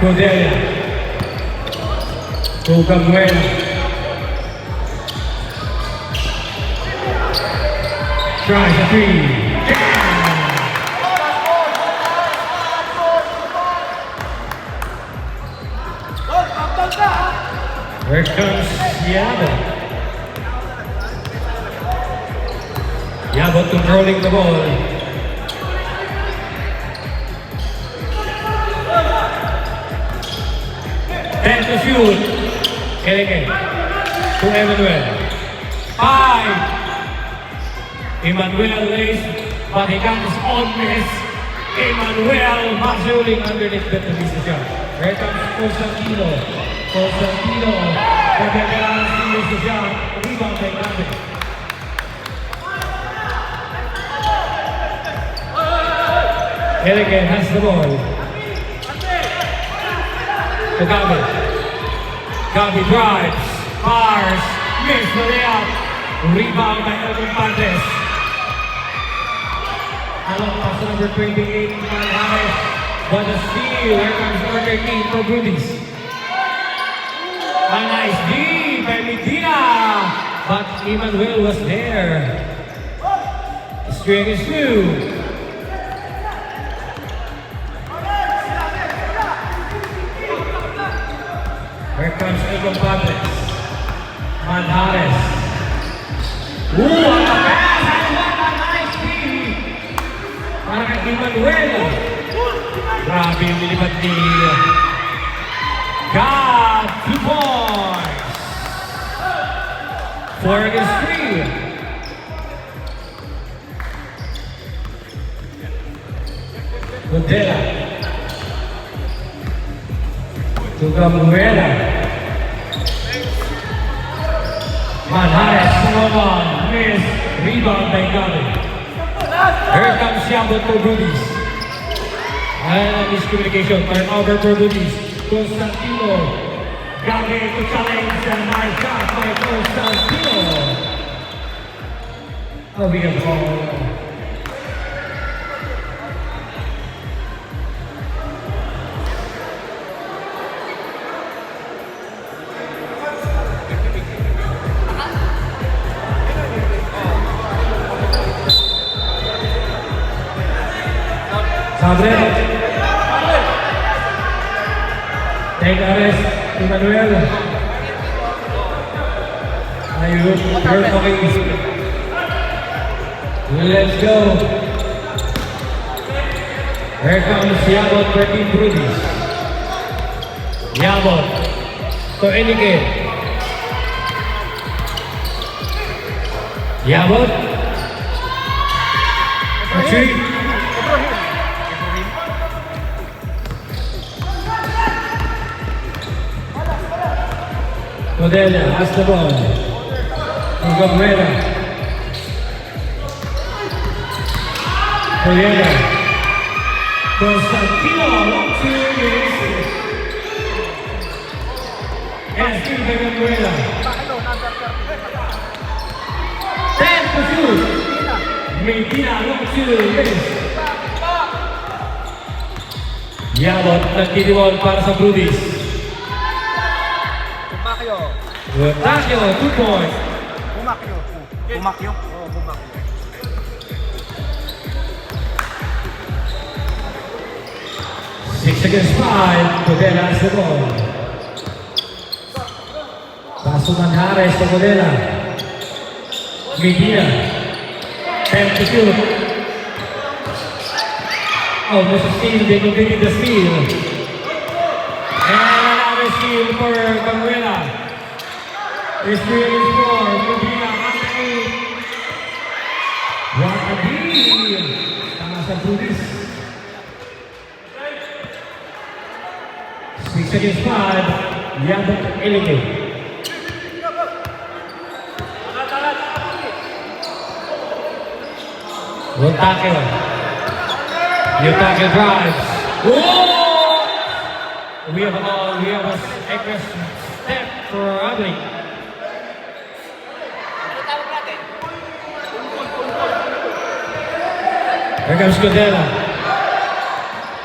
Cordelia. To Camuela. Tries a three. Here comes Yabot. Yabot controlling the ball. Then to shoot. Keleke. To Emmanuel. 5. Emmanuel lays, but he comes on miss. Emmanuel Marzuling underneath the shot. Here comes Constantino. Constantino. Pagkakalaan si shot. Rebound by Gabi. Keleke has the ball. To Gabi. Gabi drives, fires, miss the layup. Rebound by Elton Pantes. Along pass number 28, Manhares. But the steal, here comes number 13 for Brudis. A nice D by Medina. But Emmanuel was there. The string is two. Here comes Elton Pantes. Manhares. Ooh, what a pass! And what a nice feed! Para kay Emmanuel. Grabe yung nilipat ni God, 2 points! 4 against 3. Godela. To Camuela. Manhares, one, miss, rebound by Gabi. Here comes Yabot for Brudis. And miscommunication, turnover for Brudis. Constantino. Gabi to challenge and nice shot by Constantino. Oh, we have ball. Sabrina. Take arrest, Emmanuel. Ayun, you're okay. Let's go. Here comes Yabot for Team Brudis. Yabot to Enrique. Yabot. Actually, Cordelia has the ball. Cabrera. Cordelia. Constantino, 1-2 minutes. And still by Cabrera. 10 to shoot. Medina, 1-2 minutes. Yabot nagtitiwal para sa Brudis. Bumakyo, 2 points. Bumakyo. Bumakyo? Oo, bumakyo. 6 against 5. Codela has the ball. Paso Manhares to Codela. Medina. 10 to shoot. Oh, there's a steal. They completed the steal. And another steal for Camuela. It's 3 against 4. Medina, 1-8. What a deal! Tama sa Brudis. 6 against 5. Yabot Enrique. Otake. Otake drives. Whoa! We have a extra step for Abling. Here comes Codela.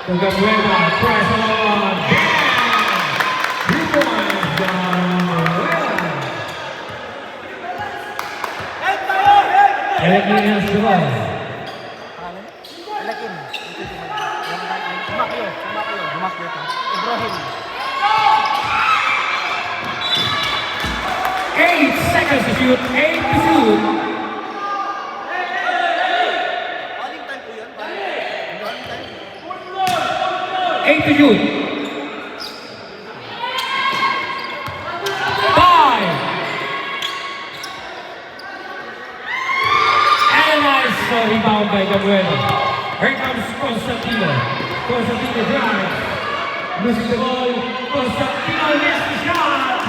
Cabrera, press on. Elegin has the ball. Pangalan? Alakin. Bumakyo. Bumakyo ka. Ibrahim. 8 seconds to shoot. 8 to shoot. Baling time po yun. Baling time. 8 to shoot. 5. And a nice rebound by Gabriel. Here comes Constantino. Constantino drives. Losing the ball. Constantino missed the shot.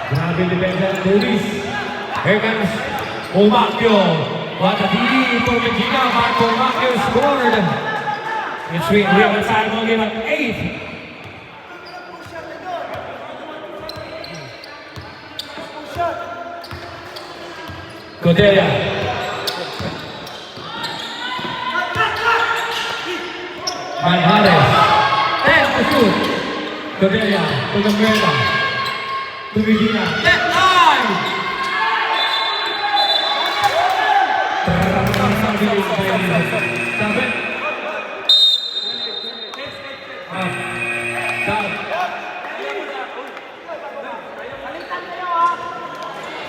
Grabe depensa ng Luis. Here comes Omacchio. What a DD for Medina. Marco Omacchio scored. It's we have a time ball game at 8. Cordelia. Manjares. 10 to shoot. Cordelia to Gabriela. To Medina. Net 9! Sabi. Sabi.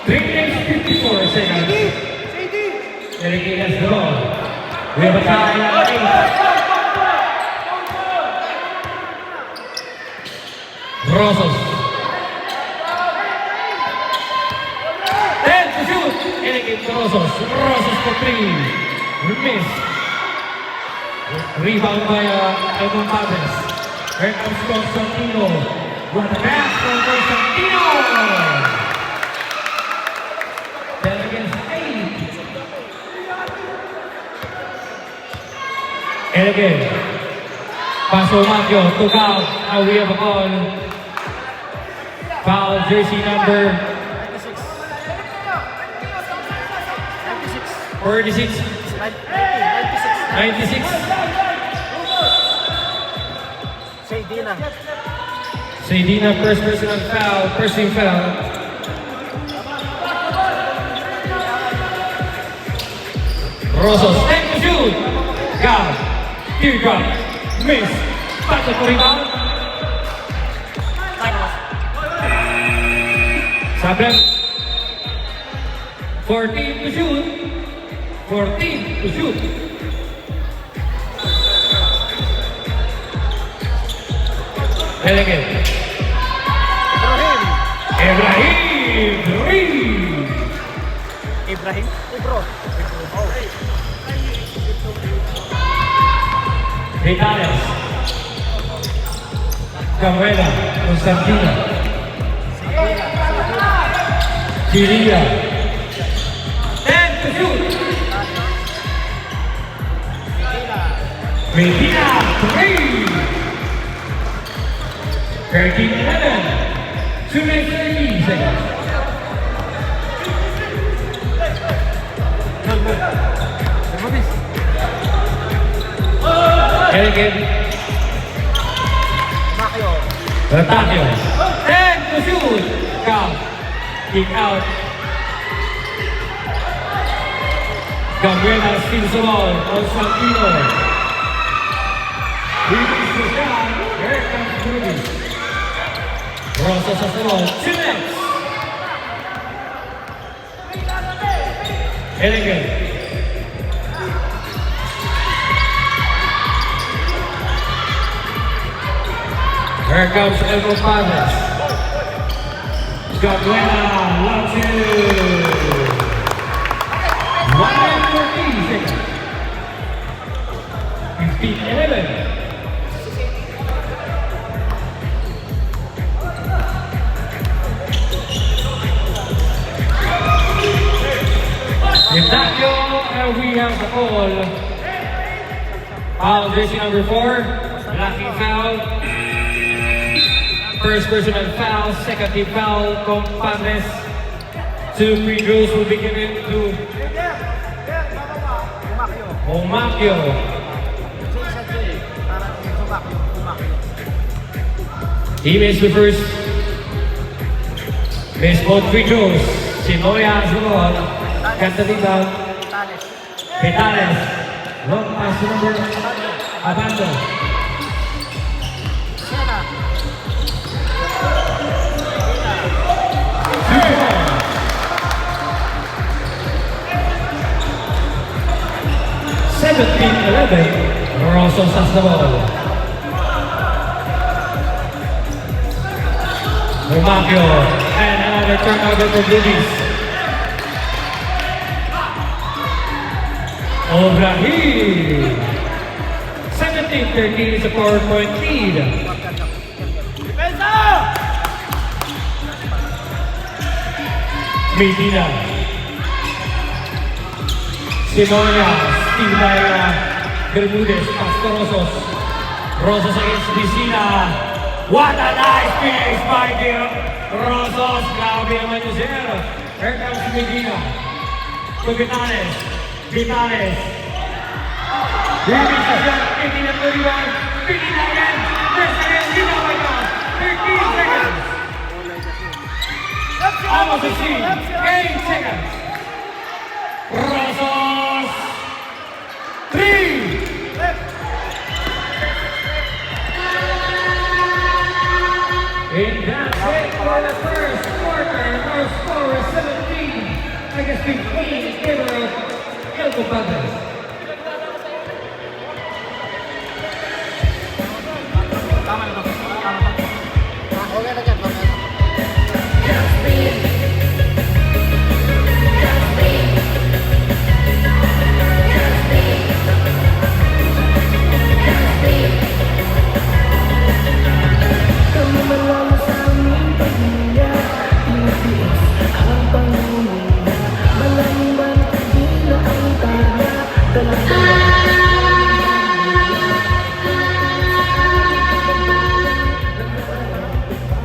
3 minutes 54 seconds. Elegin has the ball. We have a tie at 8. Rosas. 10 to shoot. Elegin to Rosas. Rosas for 3. Miss. Rebound by Alvon Padres. Here comes Constantino. What a pass from Constantino. 10 against 8. And again, Paso Macchio took out. Now we have a call. Foul jersey number 46. 96. Saydina. Saydina, first personal foul. First team foul. Rosas, 10 to shoot. Got. Here drop. Miss. Back to rebound. Sablem. 14 to shoot. 14 to shoot. Elegant. Ibrahim. Ibro. Vitales. Cabrera. Constantino. Chiria. 10 to shoot. Medina. 3. 13-11. 2 minutes 30 seconds. Elegant. Bumakyo. Ratacchio. 10 to shoot. Count. Kick out. Gabriela steals the ball. Constantino. Release the shot. Here comes Ruby. Rosas has the ball. 2 minutes. Elegant. Here comes Elmo Padres. Gabriela loves it. 1 minute 14 seconds. 15-11. In that goal, we have the call. Foul jersey number 4. Blocking foul. First personal foul, second team foul, Compadres. 2 free throws will be given to Omacchio. He missed the first. Missed both free throws. Simoya has the ball. Got the rebound. Vitales. Vitales. Long pass to number Abando. Sena. Super. 17-11. Rosas has the ball. Romacchio. And another turnover for Blues. Obrahim. 17-13 is a 4-point lead. Defensa! Medina. Simonia. Steve by Bermudez. Pastor Rosas. Rosas against Vicina. What a nice finish by Rosas. Grabe naman yun, sir. Here comes Medina. To Vitales. Vitales. Rubin sa siya. 18 at 31. 15 again. First again. Dito by God. 13 seconds. Almost a scene. 8 seconds. Rosas. 3. And that's it for the first quarter. Our score is 17 against 15 in favor of El Compadres. Tama na to. Tama pa. Okay na dyan. Okay na.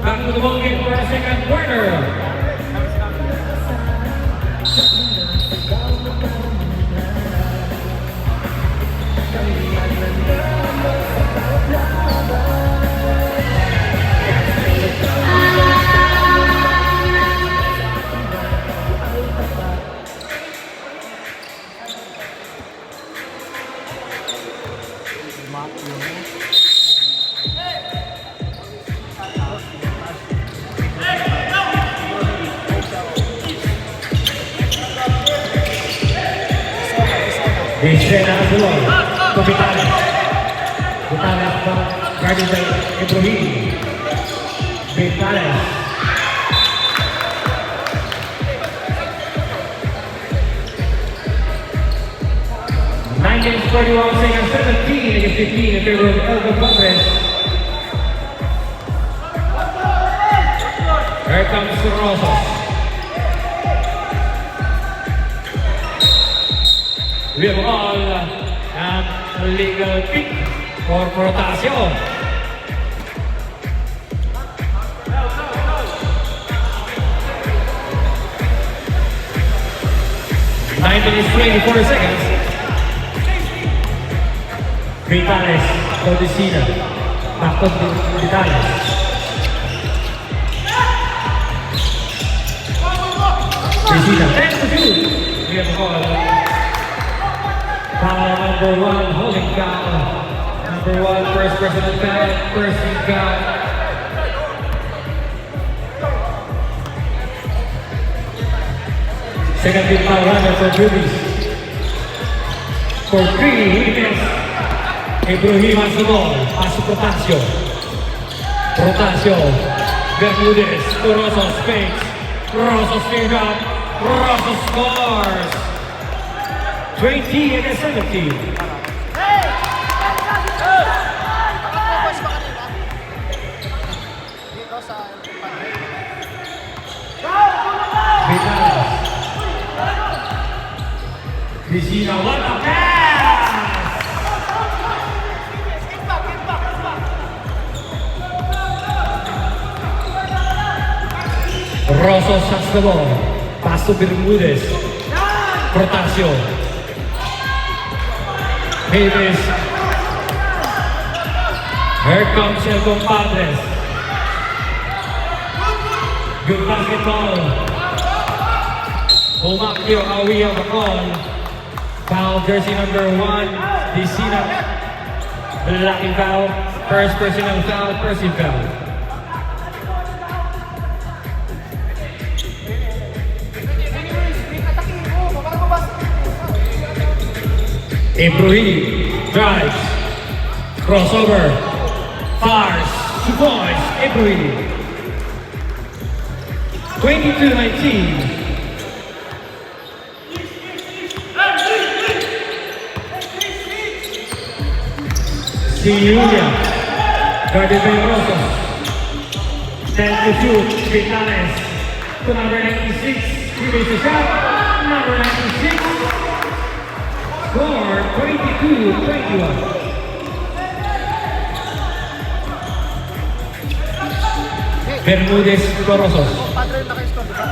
Back to the ball game for a second quarter. Vicena Azul, to Vitales. Vitales guarded by Ibrahim. Vitales. Nine minutes 41 seconds, 17 against 15 in favor of El Compadres. Here comes Rosas. We have all a legal pick for Protasio. Nine minutes 24 seconds. Vitales, Codicina. Back to Vitales. Vicina, 10-2. We have a call. Foul number 1, holding foul. Number 1, first personal foul, first team foul. Second team foul runner for Blues. For 3, he missed. Ibrahim has the ball. Pass to Protasio. Protasio. Bermudez to Rosas, fakes. Rosas came up. Rosas scores. 20 against 17. Vitales. Vicina, what a pass! Rosas has the ball. Pass to Bermudez. Protasio. Davis. Here comes El Compadres. Good basketball. Romacchio, we have a call. Foul jersey number 1, Vicina. Blocking foul. First personal foul, personal foul. Ibrahim drives, crossover, fires, 2 points, Ibrahim. 22-19. Julia, guarded by Rosas. 10 to shoot, Vitales to number 96. He makes a shot, number 96. Score 22-21. Bermudez Corosos. Padre yung naka-score, di ba?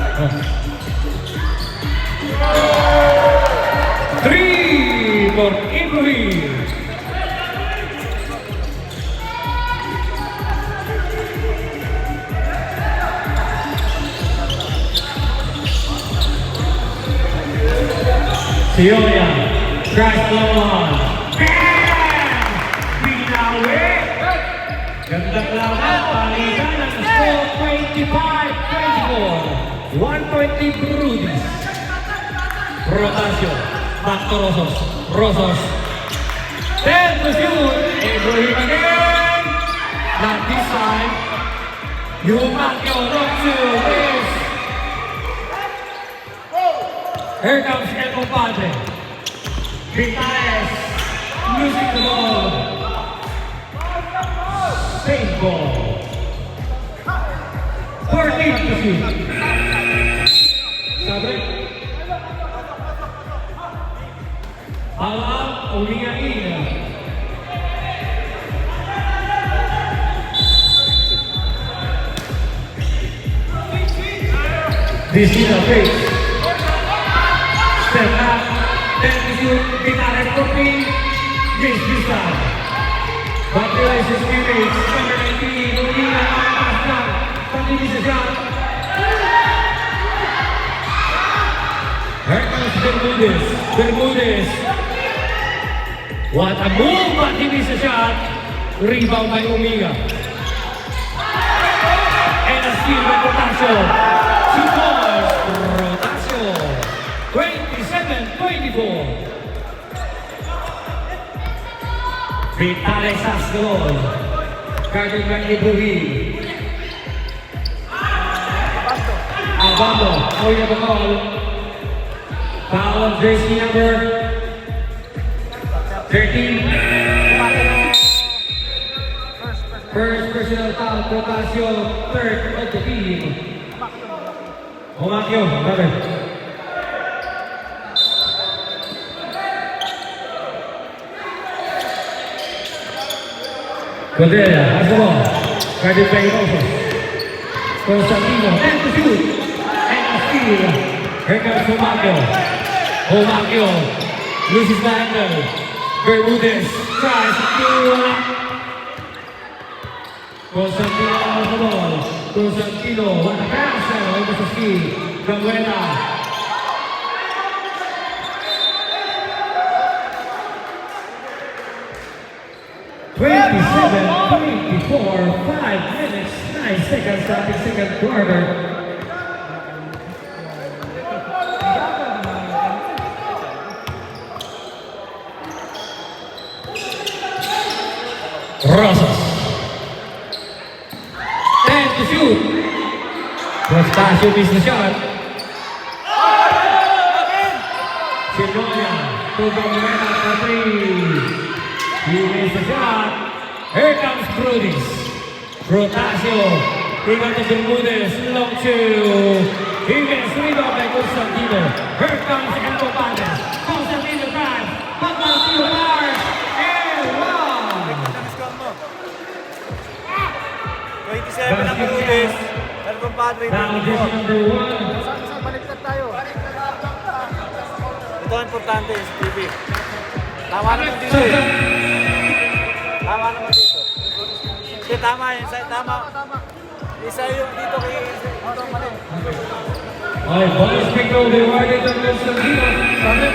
3 for Ibrahim. Sionia, tries to on. Bam! Binawi! Gandang laban, palitan ng score 25-24. 1 point lead Brudis. Rotasio, back to Rosas. Rosas. 10 to shoot. Ibrahim again. Not this time. Yumakyo, not to miss. Here comes El Compadre. Vitales losing the ball. Same ball. 14 to shoot. Sabre. Alam, ulingan-ina. This is a face. Step up, then to shoot, Vitales for me, miss this time. But realizes teammates, number 19, Molina, pass down, continues the shot. Here comes Bermudez, Bermudez. What a move, but he misses a shot. Rebound by Omega. And a steal by Rotasio. 2 points, Rotasio. 27-24. Vitales has the ball. Guarded by Ibrahim. Abando, owing the ball. Foul on jersey number 13. First personal foul, Rotasio, third of the team. Humakyo, brother. Cordera has the ball. Guarded by Rosas. Constantino, and to shoot. And a steal. Here comes Humakyo. Humakyo loses the angle. Bermudez tries to Constantino has the ball. Constantino, what a pass. Over the steal. Gabuela. Twenty-seven, 24, 5 minutes, 9 seconds starting second quarter. Rosas. 10 to shoot. Rotasio missed the shot. Sinonia to Gabuela for 3. He missed the shot. Here comes Brudis. Rotasio. He got to Bermudez. Long 2. He gets rebound by Constantino. Here comes El Compadre. Constantino drives. Constantino bars. And one. 27 ang Brudis. El Compadre. Now jersey number 1. Saan baliktad tayo? Ito ang importante sa TV. Tama naman dito eh. Tama naman dito. Hindi, tama yun. Tama. Isa yung dito kay ito mali. Okay, bonus pick rewarded on Constantino. Sabi.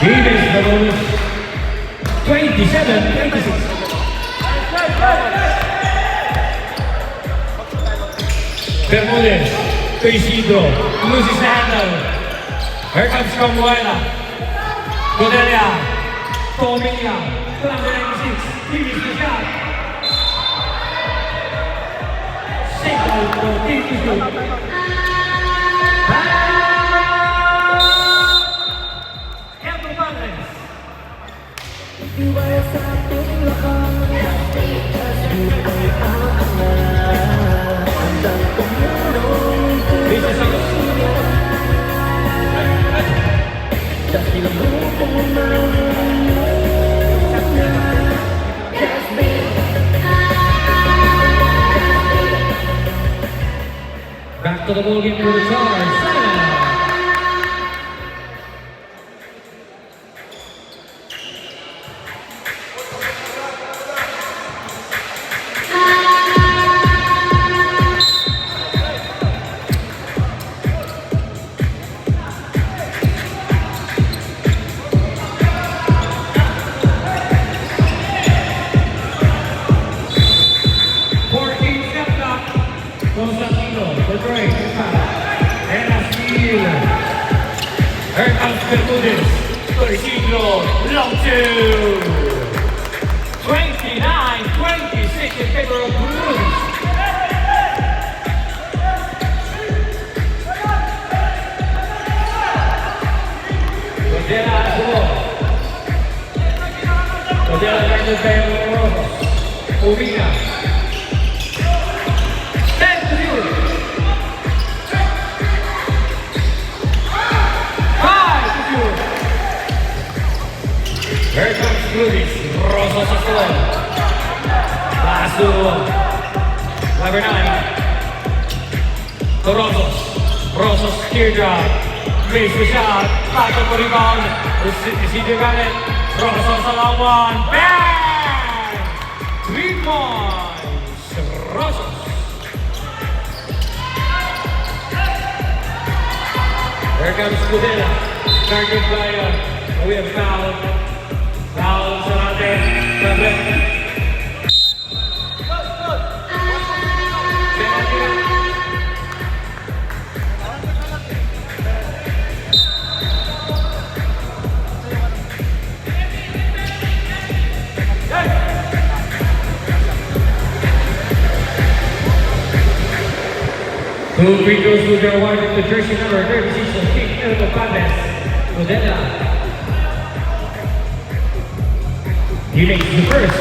He missed the bonus. 27-26. Bermudez to Isidro. Loses the handle. Here comes Camuela. Godelia. Tomilia. To number 96. He missed the shot. Single for Tito. Evo Padres. Bisa Santos. Back to the ball game for the charge. Here comes Bermudez. Isidro, long two. 29-26 in favor of Bermudez. Cordera at the ball. Cordera guarded by Rosas. Ovina. 10-0. Here comes Cruz, Rosas as well. Lasso, number 9. To Rosas. Rosas teardrop. Makes the shot. Back up for rebound. Isidro Ganet. Rosas along one. Bang! 3 points. Rosas. Here comes Cudela. Guarded by we have foul. Foul Sarate. Two free throws will be awarded to jersey number 36 of King Evo Padres. Cudela. He makes the first.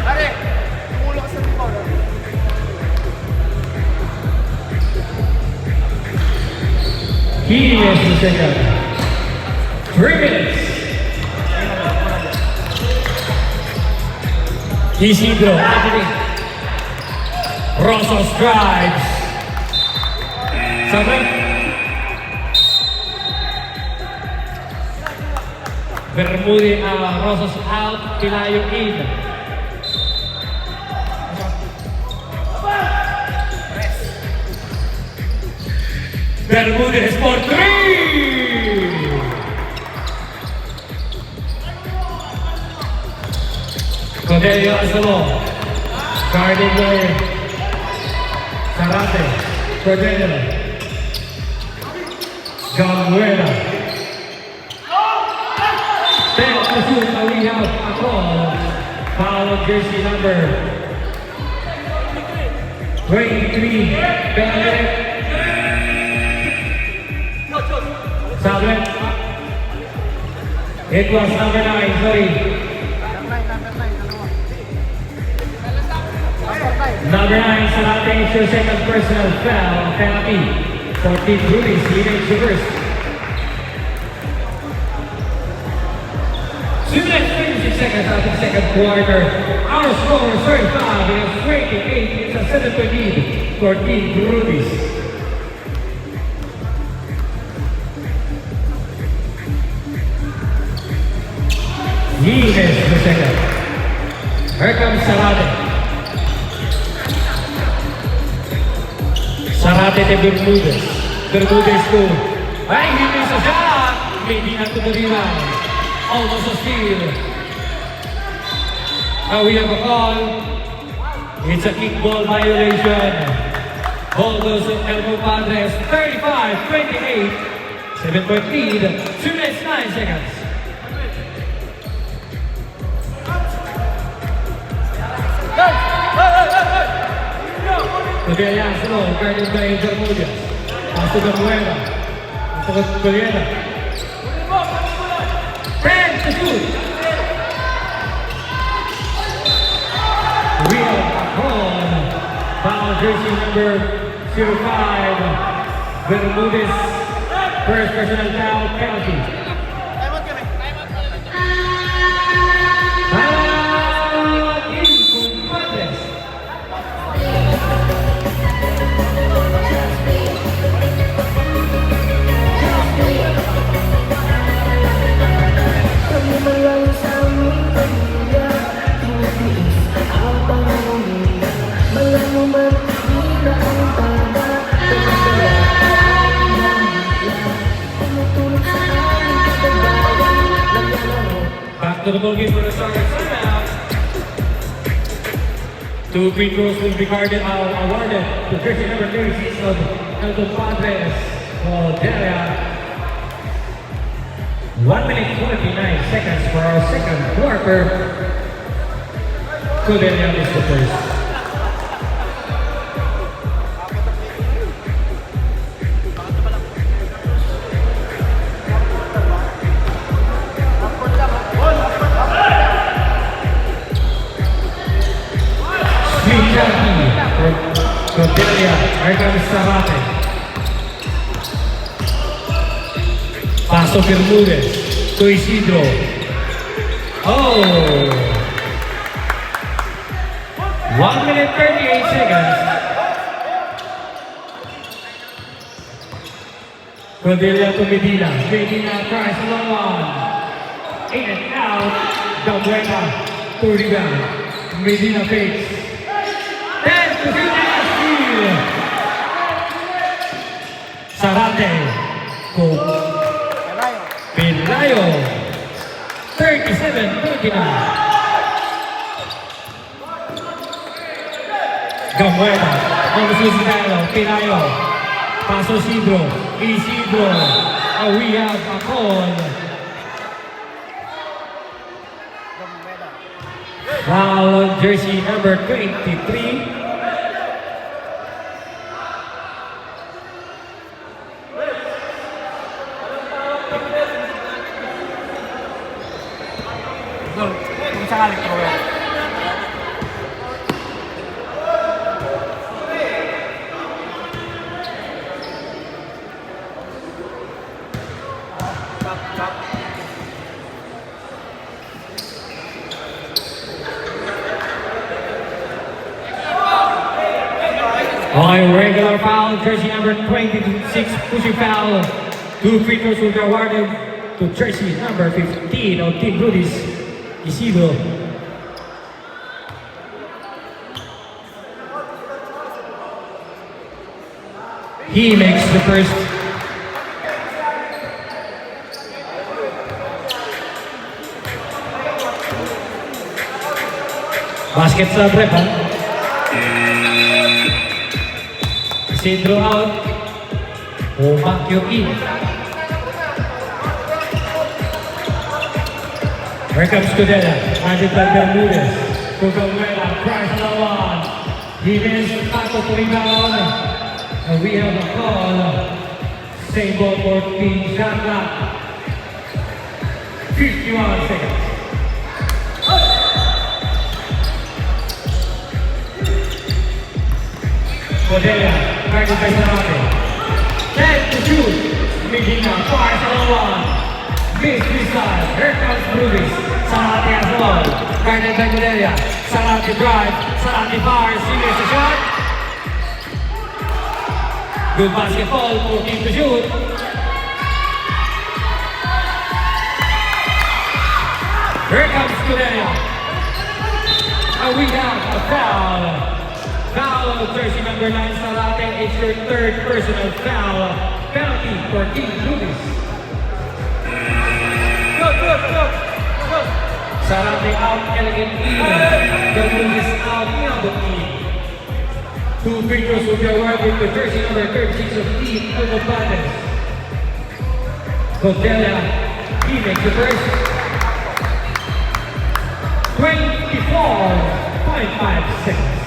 Pare, tumulo ka sa likod. He is the second. 3 minutes. Isidro, Anthony. Rosas drives. Saban. Bermudez, Rosas out, Pilayo in. Bermudez for 3! Cordelio as the ball. Guarded by Sarate. Cordelio. Gamuela. Fail to shoot, but we have a call. Foul on jersey number 23. Benedict. Sablet. It was number 9, sorry. Number 9, Sarate is your second personal foul penalty. 14 Ruiz, he makes the first. 2 minutes, 36 seconds out of the second quarter. Our score is 35, it is 28, it's a 7-point lead for Team Ruiz. He missed the second. Here comes Sarate. Sarate to Bermudez. Bermudez to. Ay, he missed a shot! Medina to the rebound. Almost a steal. Now we have a call. It's a kickball violation. Ball goes to Elmo Padres. 35-28. 7-point lead. 2 minutes, 9 seconds. Padilla slow, guarded by Bermudez. Pass to Gamuela. Pass to Padilla. 10 to shoot. We have a call. Foul jersey number 05. Bermudez. First personal foul penalty. Back to the ball game for the Stars. Two free throws will be awarded to jersey number 36 of Elton Padres. Padilla. 1 minute 29 seconds for our second quarter. Padilla is the first. Padilla, here comes Sarate. Paso Bermudez to Isidro. Oh! 1 minute 38 seconds. Padilla to Medina. Medina tries along one. In and out. Gamuela to rebound. Medina fakes. 10 to 2. Sarate to Pelayo. 37-29. Gamuela. Almost losing battle. Pelayo. Paso Isidro. Isidro. We have a call. Foul on jersey number 23. Kung sakali ko yan. On regular foul, jersey number 26, pushing foul. Two free throws will be awarded to jersey number 15 of Team Rudy's, Isidro. He makes the first. Basket sa prep, ha? Isidro out. Omakyo in. Here comes Padilla. Handed by Bermudez. Gamuela. Crash the one. He missed. Pato to rebound. And we have a call. Same ball for Team Shaka. 51 seconds. Padilla. Guarded by Sarate. 10 to shoot. Medina fires on one. Miss missile. Here comes Rudy's. Sarate as well. Guarded by Padilla. Sarate drive. Sarate fires. He makes a shot. Good basketball. 14 to shoot. Here comes Padilla. And we have a foul. Foul jersey number 9, Sarate. It's your third personal foul. Penalty for Team Rudy's. Surrounding out Elegant team. The move is out Elbow team. 2 free throws will be awarded to jersey number 36 of Team Elbow Bandits. Cordelia, he makes the first. 24.5 seconds.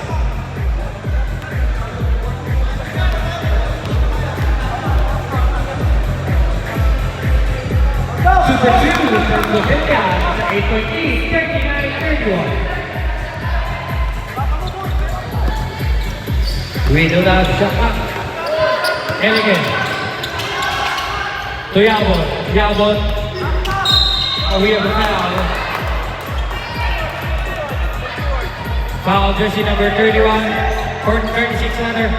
Super 2 from Cordelia sa 8.8, 39-31. Widow na shot clock. Elegant. To Yabon. Yabon. Oh, we have a foul. Foul jersey number 31. Or 36 rather.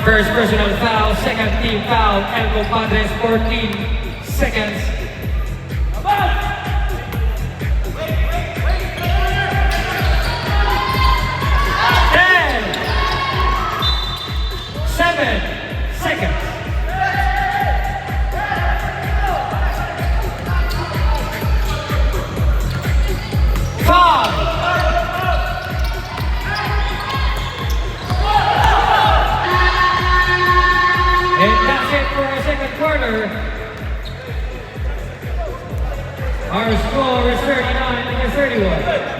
First personal foul. Second team foul. Elbow Padres 14 seconds. 7 seconds. Five. And that's it for our second quarter. Our score is 39-31.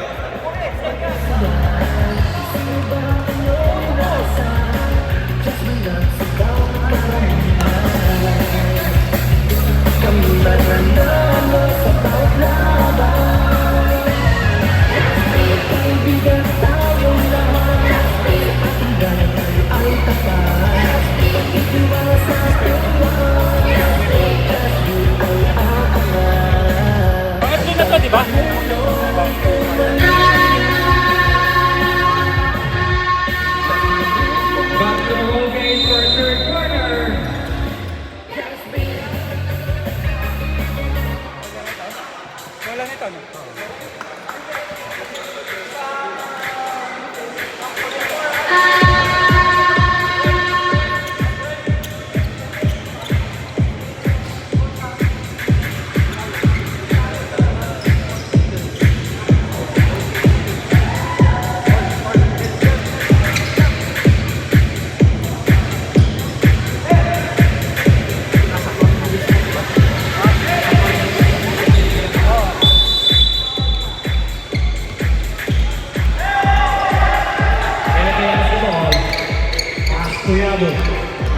Pangatlo na to, di ba? Back to the roll game for third quarter. Wala nito, no?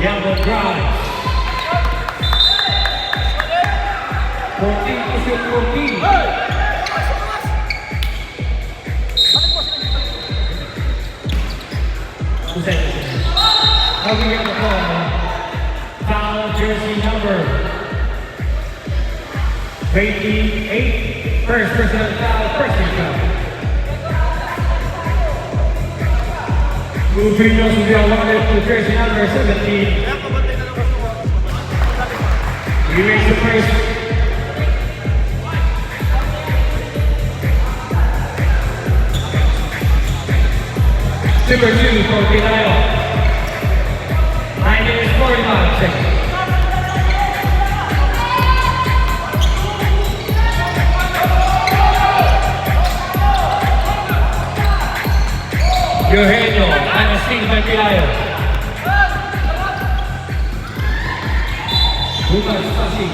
Yabon drives. 14 to shoot 14. Now we have the ball. Foul jersey number 28. First personal foul, first team foul. Two free throws will be awarded to jersey number 17. He makes the first. Super 2 for Pinayo. 9 minutes 45 seconds. Eugenio, Agustin Ventilayo. Lucas Pasi.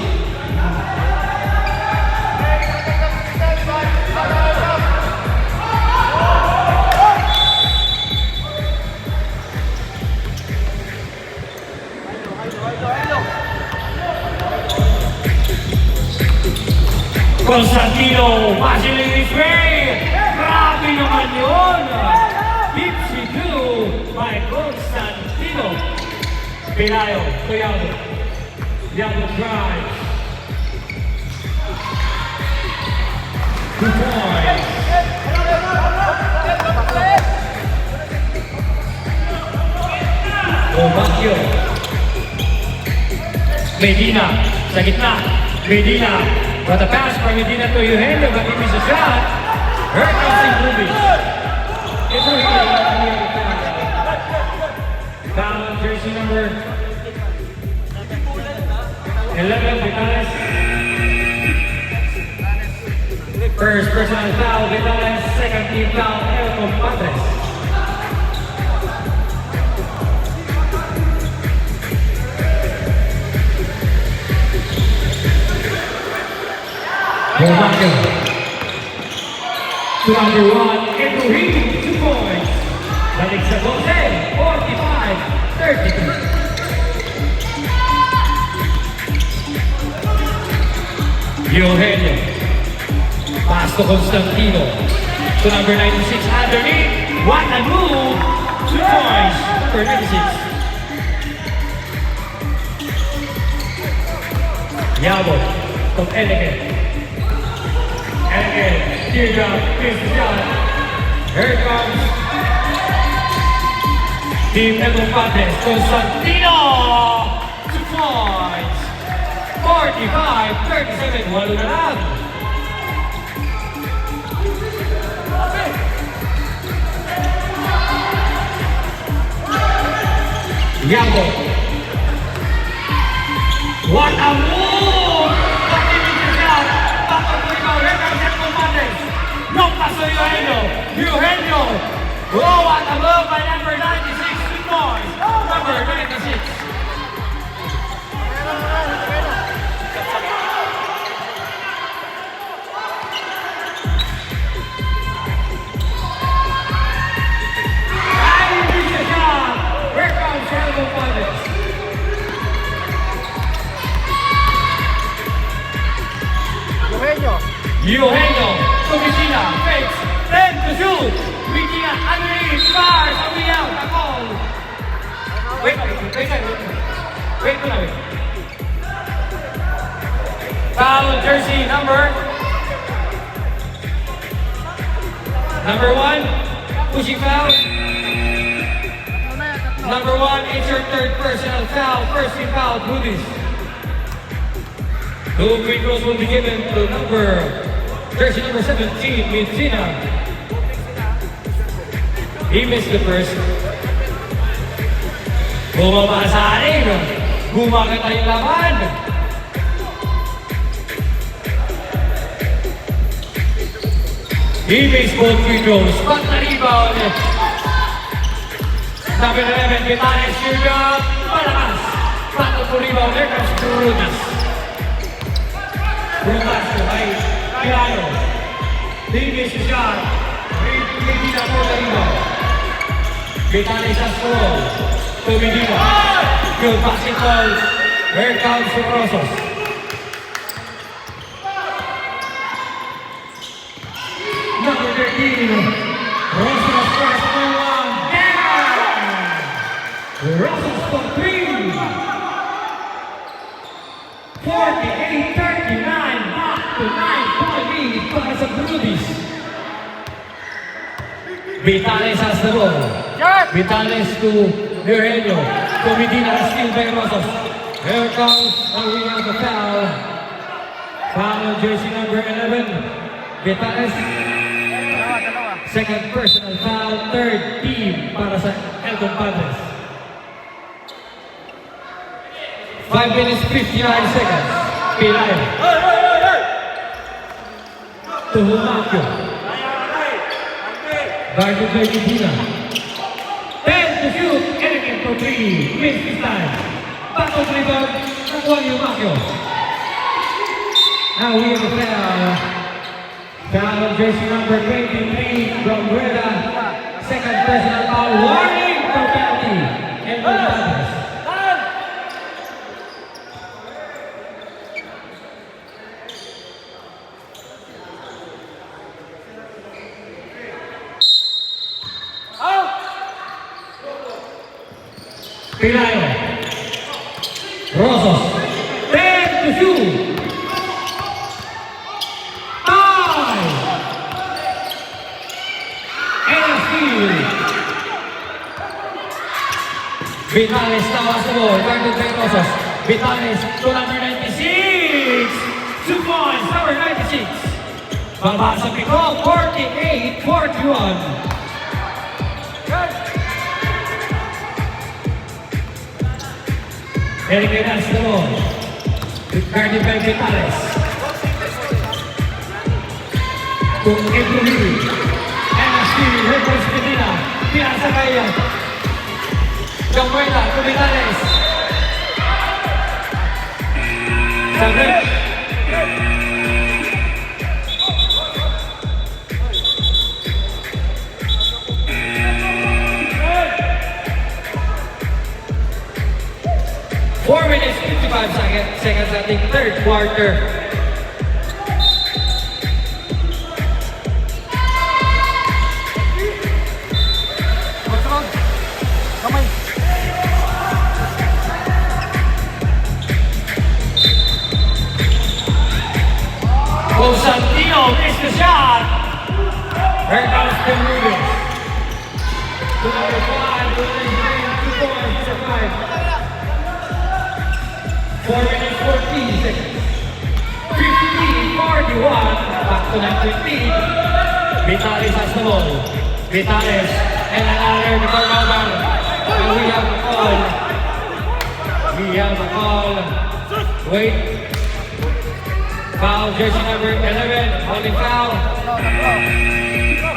Constantino, Basile Ray. Grabe naman yun. Dipsy 2 by Constantino. Pinayo to Yabon. Yabon drives. 2 points. Obakyo. Medina sa gitna. Medina. What a pass from Medina to Eugenio, but it is a shot. Here comes the movie. It's a foul jersey number 11, Vitales. First personal foul, Vitales. Second team foul, El Compadres. Romario. To number 1, Ibrahim, 2 points. Balik sa 12, 45-32. Eugenio. Pass to Constantino. To number 96, Anthony. What a move! 2 points. Number 96. Yabo. From Elegant. Elegant. Teardrop. Missed the shot. Here it comes. Team Edmond Padres. Constantino. 2 points. 45-37. Walo na lang. Yabo. What a move! Pag-ibig siya. Bakit mo ikaw? Here comes Edmond Padres. No paso Eugenio. Eugenio. Oh, what a move by number 96. 2 points. Number 96. Eugenio, Commisina, fakes, 10 to shoot. Regina, underneath, fires, away out, a goal. Wait. Foul jersey number 1, pushing foul. Number 1, it's your third personal foul, first team foul, Buddhist. 2 free throws will be given to jersey number 17, Messina. He missed the first. Bumaba sa anin. Bumakata yung laban. He missed both free throws. Back na rebound. Number 11, Vitales, Junior. Malakas. Back to rebound. There comes Brunas. Brunas to high. Milano. He missed the shot. Medina for the rebound. Vitales has scored. To Medina. Good basketball. Here comes Rosos. Number 13. Rosos first and 1. Yeah! Rosos for 3. 48-39. Back to 9-point lead para sa Brudis. Vitales has the ball. Vitales to Eugenio. To Medina, steal by Rosos. Here comes, and we have the foul. Foul on jersey number 11. Vitales. Second personal foul, third team para sa El Compadres. 5 minutes, 59 seconds. Pilayo. To Humacio. Guarded by Medina. 10 to shoot. Elegant for 3. Missed this time. Back of rebound. Nakuha ni Humacio. Now we have a foul. Foul on jersey number 23 from Rueda. Second personal foul. Warning for penalty. El Compadres. Pilayo. Rosos. 10 to shoot. Tie. And a steal. Vitales now has the ball. Guarded by Rosos. Vitales to number 96. 2 points. Number 96. Babasa Pico. 48-41. Elegant has the ball. Guarded by Vitales. kung Ibrahim. MSC, Hercules Medina, Piazza Kaya. Gambuela, Cubitanes. Sabrina. Four minutes, 55 seconds at the third quarter. Control. Kamay. Constantino missed the shot. Here comes Tim Rubens. 2 number 5, 2 points, 5. 4 minutes, 14 seconds. 15-41. Back to 9-15. Vitalis has the ball. Vitalis and another turnover. And we have a call. We have a call. Wait. Foul, jersey number 11. Holding foul.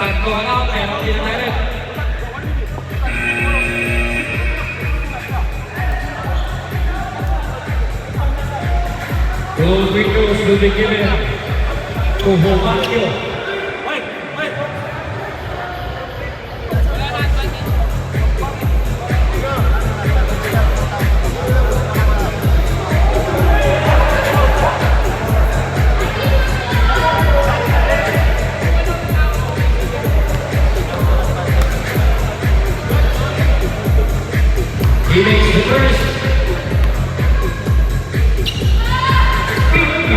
Back going out. And up United. Those free throws will be given to Homakio. He makes the first. 51-41.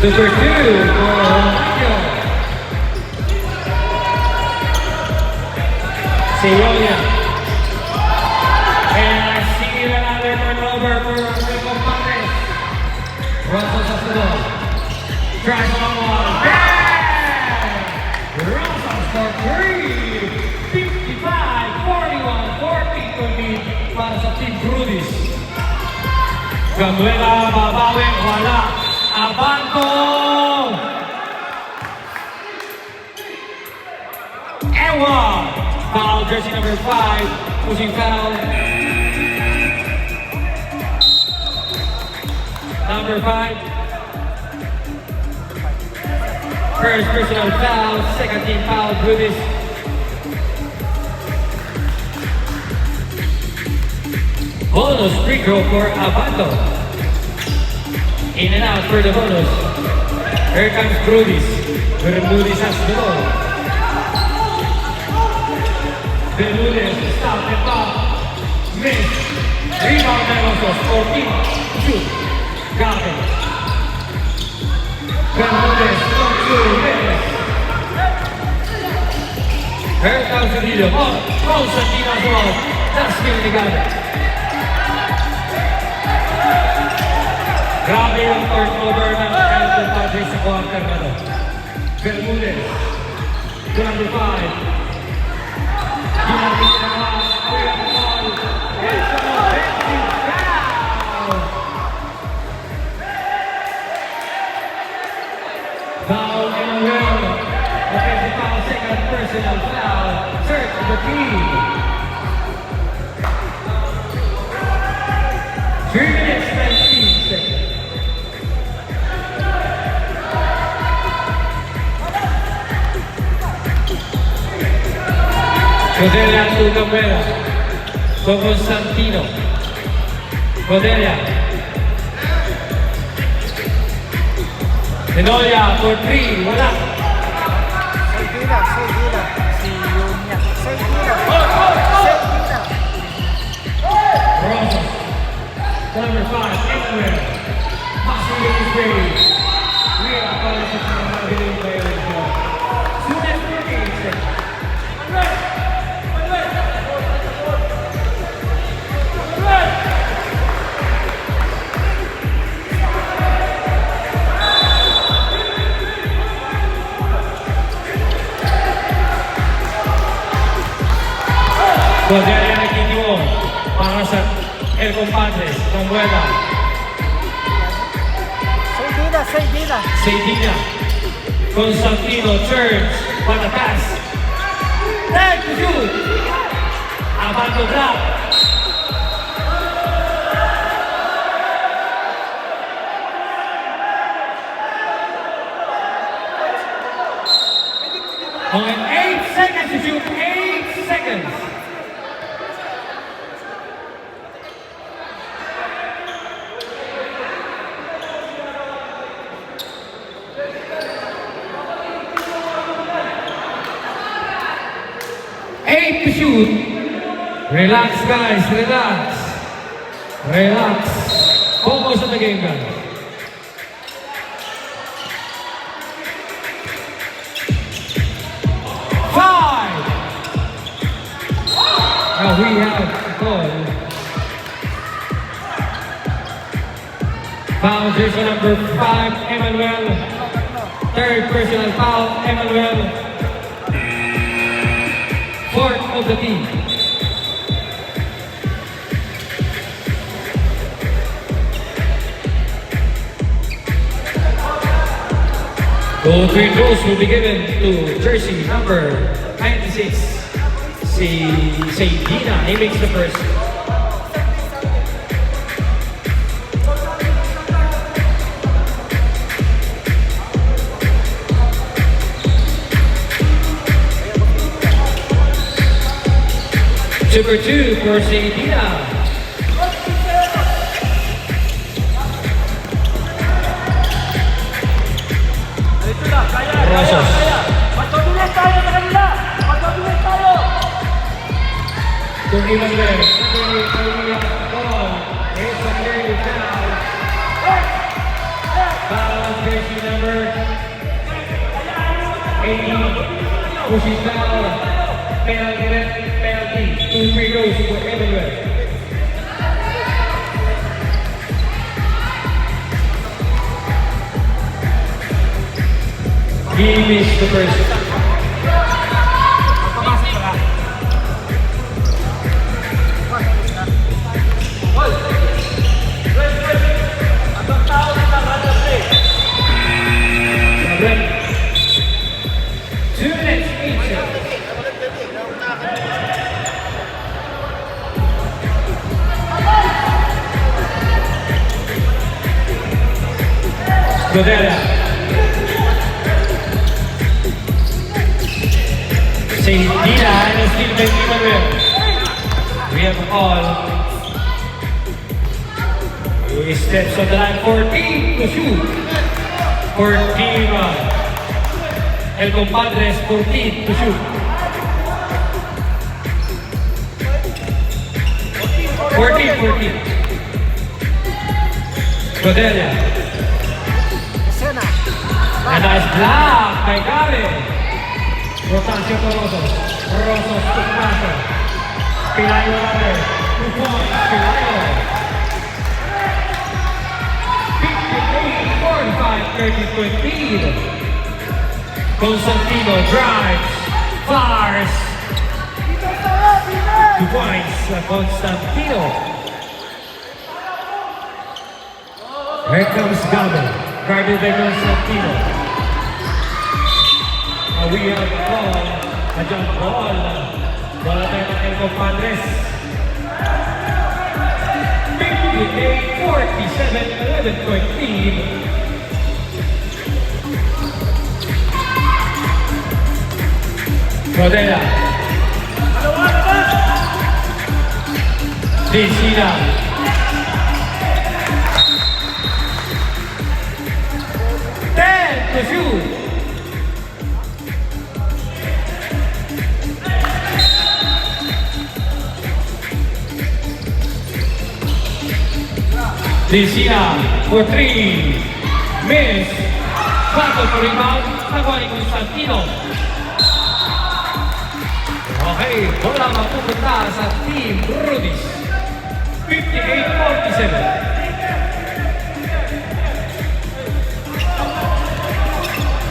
Number 2 for Homakio. Seolia. And I see another turnover for Rico Patres. Russell has the ball. Tries on one. Bang! Russell for 3. 55-41. 4 lead para sa Team Brudis. Gamuela, babawi, wala. Abanto! Ewa! Foul, jersey number 5. Pushing foul. Number 5. First personal foul, second team foul, Brudis. Bonus free throw for Abanto. In and out for the bonus. Here comes Brudis. Bermudez has the ball. Bermudez, stop and pop. Miss. Rebound Melosos. 14. Shoot. Got it. Bermudez comes to Miss. Here comes the leader. Constantino as well. That's still together. Grabe yung turnover ng Elton Padres sa quarter na to. Bermudez. Number 5. Ginagin na naman. Kuya Paul. It's an offensive foul. Foul and a will. Offensive foul, second personal foul. Search the team. 3 minutes, 19 seconds. Codelia to Gabriela. To Constantino. Codelia. Tenolia for 3. Wala. Selvila. Si Yunya. Selvila. Rosas. Number 5. Emmanuel. Passing with his grade. We are calling for some unbelievable players. Student 38. Codelia nagtitiwo para sa El Compadres, Manuela. Seguida. Seydina. Constantino turns. What a pass. Tag to shoot. Abando drop. Only 8 seconds to shoot. 8 seconds. To shoot. Relax guys, relax. Relax. Focus on the game guys. Five. Now we have call. Foul jersey number 5, Emmanuel. Third personal foul, Emmanuel. Fourth of the team. Goal green rules will be given to jersey number 96. Seydina, he makes the first. Super 2 for Seydina. Rosas. Magpabilis tayo sa kanila! Magpabilis tayo! To Emmanuel. Ball. It's a clear foul. Foul jersey number 80. Pushing foul. Penalty. 2 free throws for Emmanuel. He missed the first. Godella. Seydina and still by Emmanuel. We have a call. He steps on the line for team to shoot. For team El Compadres, 14 to shoot. 14. Godella. A nice block by Gabe. Rotación por Rosos. Rosos to Passer. Pilayo Runner. 2 points. Pilayo. 58, 45, 30, 20. Constantino drives. Fires. 2 points. Constantino. Here comes Gabe. Guarded by Constantino. We have a ball, a jump ball. Bola tayo ng El Compadres. 58, 47, 11-point lead. Rodela. Seydina. To shoot. Seydina for 3. Miss. Battle for rebound. Nakuha ni Constantino. Okay, bola mapupunta sa Team Rudis. 58-47.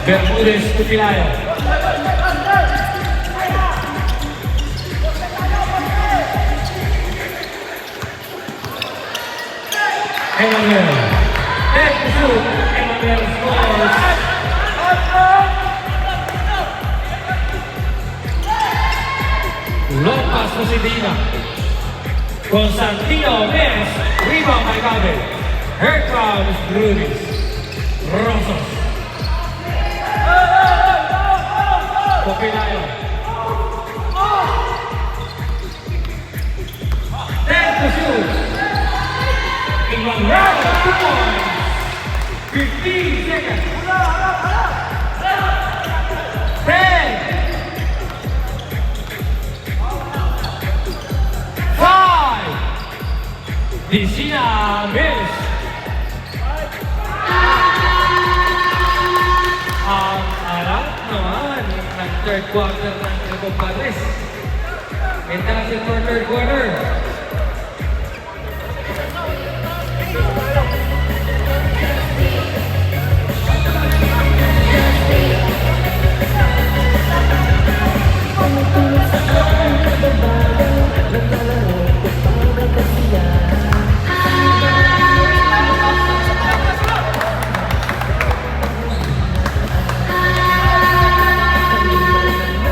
Bermudez to Pilayo. Emmanuel. Next to shoot. Emmanuel scores. Long pass to si Dina. Constantino miss. Rebound by Gabe. Here comes Brudis. Rosas. Popilayo. Next to shoot. Inglang round of 2 points. 15 seconds. 10. 5. Disina miss. Ang arap naman ng third quarter ng El Compadres. Entrance for third quarter.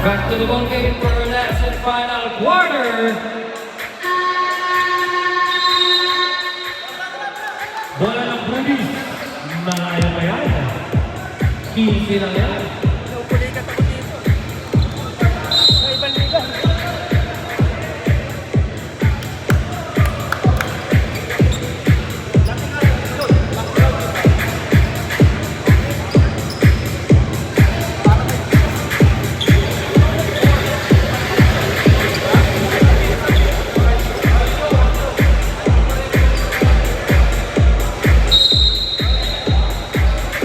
Back to the ball game for our last and final quarter. Bola ng Brudis. Malayo pa yan. 15 lang yan. Naupulikat ako dito. Sa ibang liga.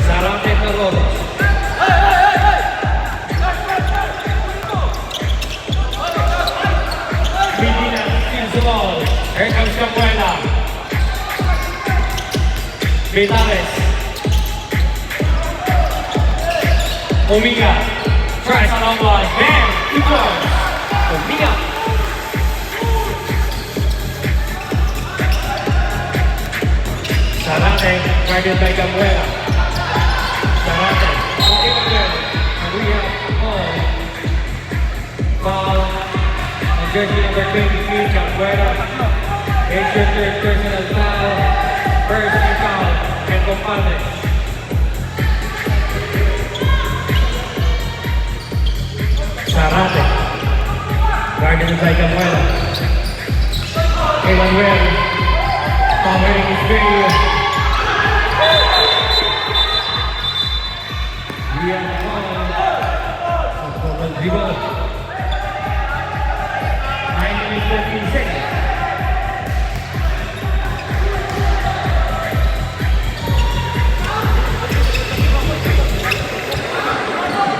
Sarate na Rodos. Medina steals the ball. Here comes Capuela. Vitales. Omiga. Tries a long one. Bam! 2 points. Omiga. Sarate. Guarded by Capuela. Sarate. Okay, again. And we have foul on jersey number 23, Capuela. It's your third personal foul. First team foul. And Compadres. Sarate. Guarded by Capuela. Emmanuel. Covering his video. We have foul. Dribble. 9 minutes 14 seconds.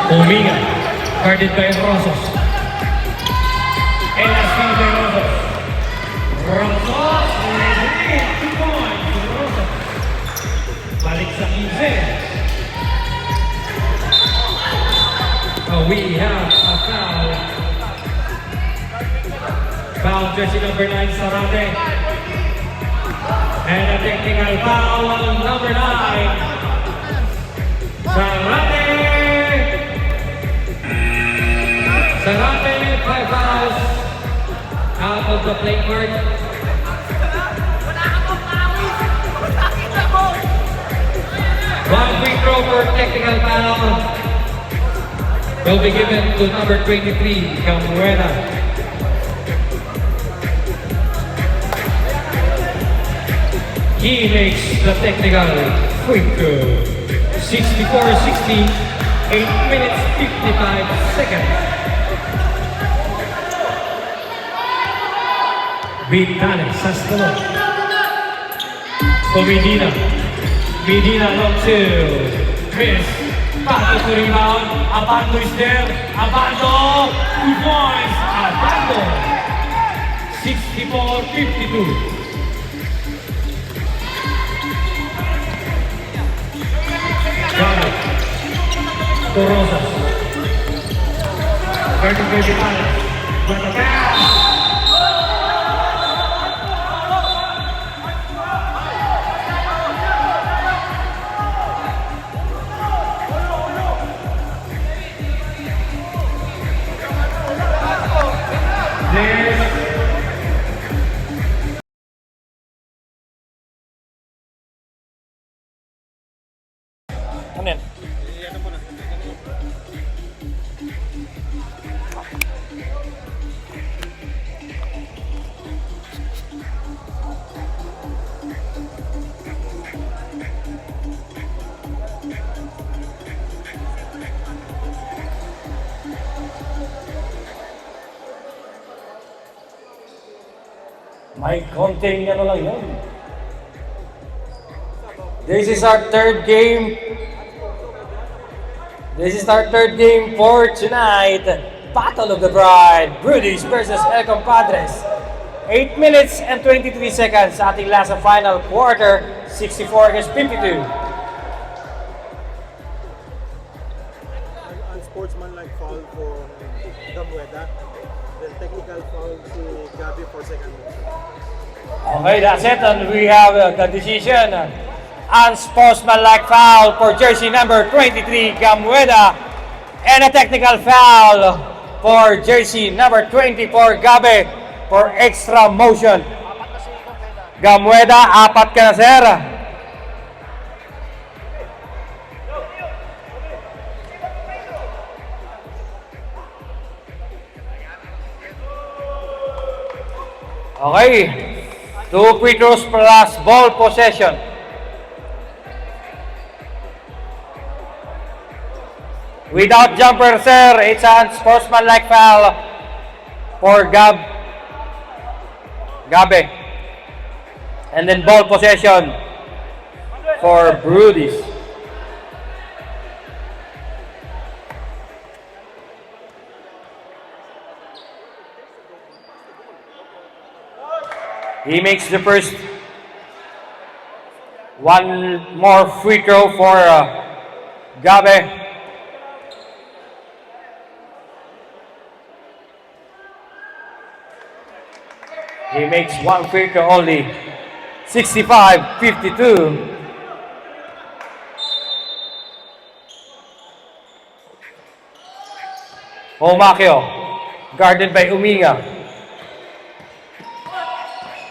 Omiga, guarded by Rosas. LSP by Rosas. Rosas, 2 points. Rosas. Balik sa 15. We have a foul. Foul jersey number 9, Sarate. And a technical foul on number 9. Sarate! Sarate, 5 fouls. Out of the play court. One free throw for technical foul. Will be given to number 23, Camuera. He makes the technical free throw. 64-60, 8 minutes 55 seconds. Vitales has the ball. For Medina. Medina long 2. Miss. Bato to rebound. Abando is there. Abando. 2 points. Abando. 64-52. Gana. Torosas. Guarding by Vitales. But the pass. Miss Ano yan? May konting ano lang yun. This is our third game. This is our third game for tonight. Battle of the Bride, Brutish versus El Compadres. 8 minutes and 23 seconds sa ating last and final quarter, 64 against 52. Unsportsmanlike foul for Gamueda. Then technical foul to Gabi for second motion. Okay, that's it. And we have the decision. Unsportsmanlike foul for jersey number 23, Gamueda. And a technical foul for jersey number 24, Gabi, for extra motion. Gamueda, apat ka na, sir. Okay. 2 free throws plus ball possession. Without jumper, sir, it's an sportsmanlike foul for Gabi. And then ball possession for Brutish. He makes the first. One more free throw for Gabi. He makes one free throw only. 65-52. Omakio, guarded by Uminga.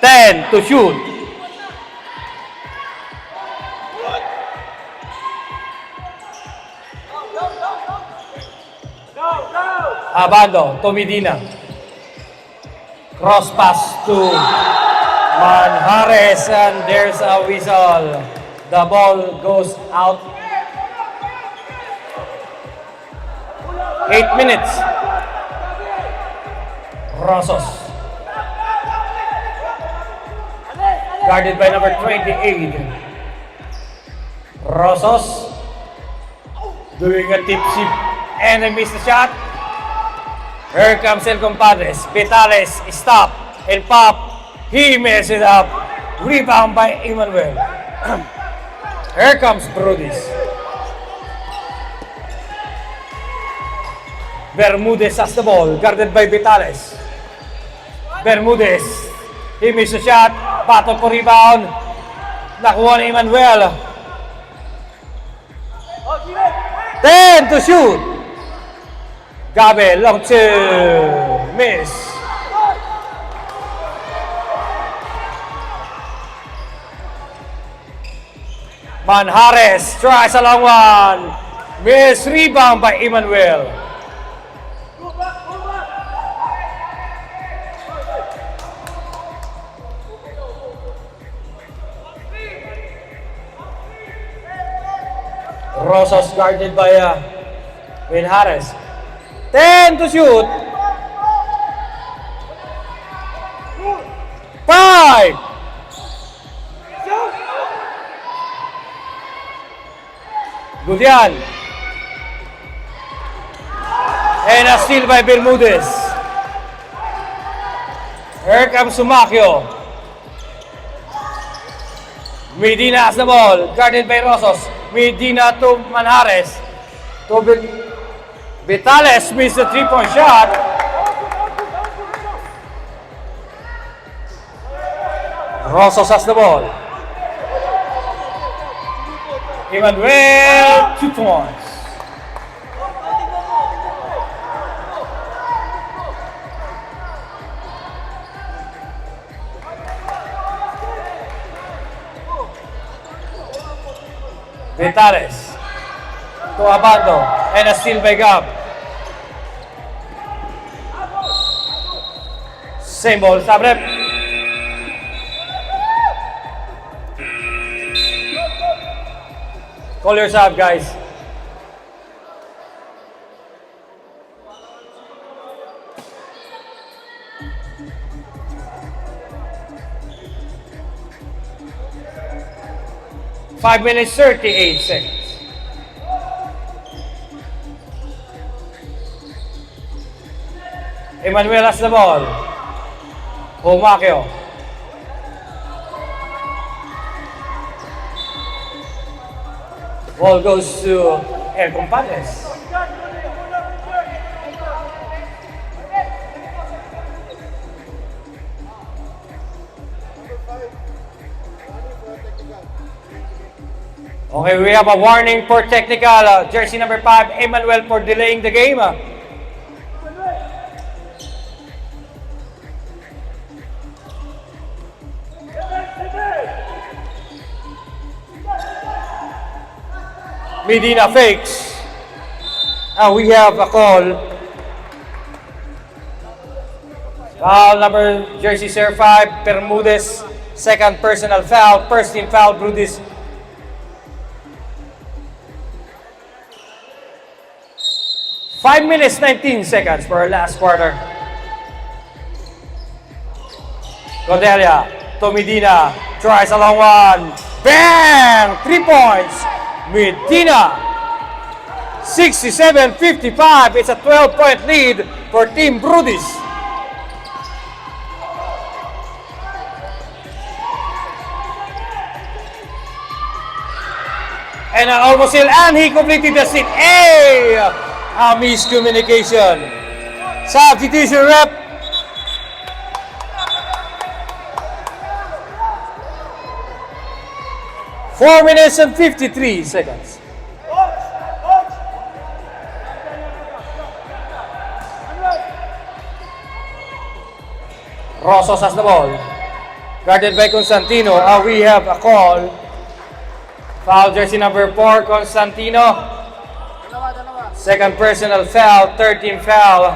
10 to shoot. Abando to Medina. Cross pass to Manjares, and there's a whistle. The ball goes out. 8 minutes. Rosos. Guarded by number 28. Rosos doing a tipsy and he missed the shot. Here comes El Compadres. Vitales stop and pop. He messes it up. Rebound by Emmanuel. Here comes Brutish. Bermudez has the ball, guarded by Vitales. Bermudez. He missed the shot. Battle for rebound. Nakuha ni Emmanuel. 10 to shoot. Gabi, long two. Miss. Manjares tries a long one. Miss, rebound by Emmanuel. Rosas guarded by Manjares. 10 to shoot. 5. Good yan. And a steal by Bermudez. Here comes Sumakio. Medina has the ball, guarded by Rosos. Medina to Manjares. To Vitales missed the 3-point shot. Rosos has the ball. Emmanuel, 2 points. Vitales to Abando, and a steal by Gab. Same ball, Sabrep. Call your sub, guys. Five minutes, 38 seconds. Emmanuel has the ball. Humakeo. Ball goes to El Compadres. Okay, we have a warning for technical. Jersey number 5, Emmanuel, for delaying the game. Medina fakes. We have a call. Foul number jersey 5, Bermudez. Second personal foul. First team foul, Brudis. Five minutes, 19 seconds for our last quarter. Cordelia to Medina. Tries a long one. Bang! 3 points. Medina. 67-55. It's a 12-point lead for Team Brudis. And almost still, and he completed the sit. A miscommunication. Substitution rep. Four minutes and 53 seconds. Rosos has the ball. Guarded by Constantino. We have a call. Foul jersey number 4, Constantino. Second personal foul, 13 foul.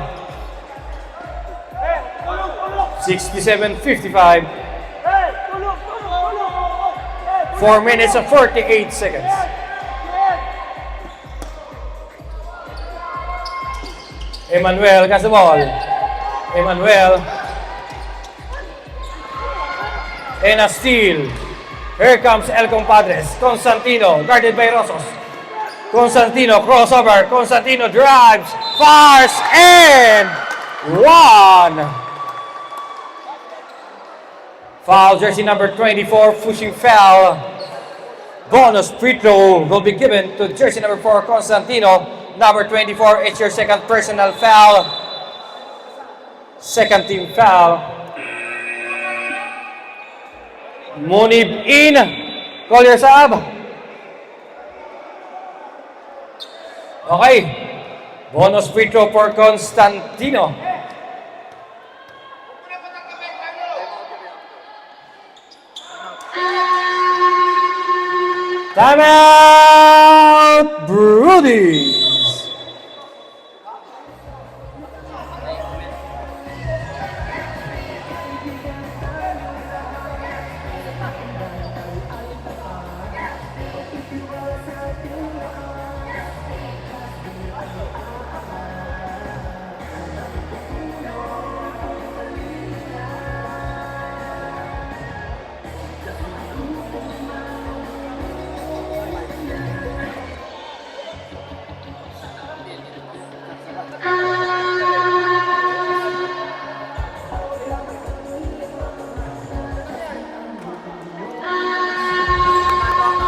67-55. 4 minutes and 48 seconds. Emmanuel has the ball. Emmanuel. And a steal. Here comes El Compadres. Constantino, guarded by Rosos. Constantino, crossover. Constantino drives, fires, and one. Foul, jersey number 24, pushing foul. Bonus free throw will be given to jersey number 4, Constantino. Number 24, it's your second personal foul. Second team foul. Munib in. Call your sub. Okay. Bonus free throw for Constantino. Timeout, Brudis.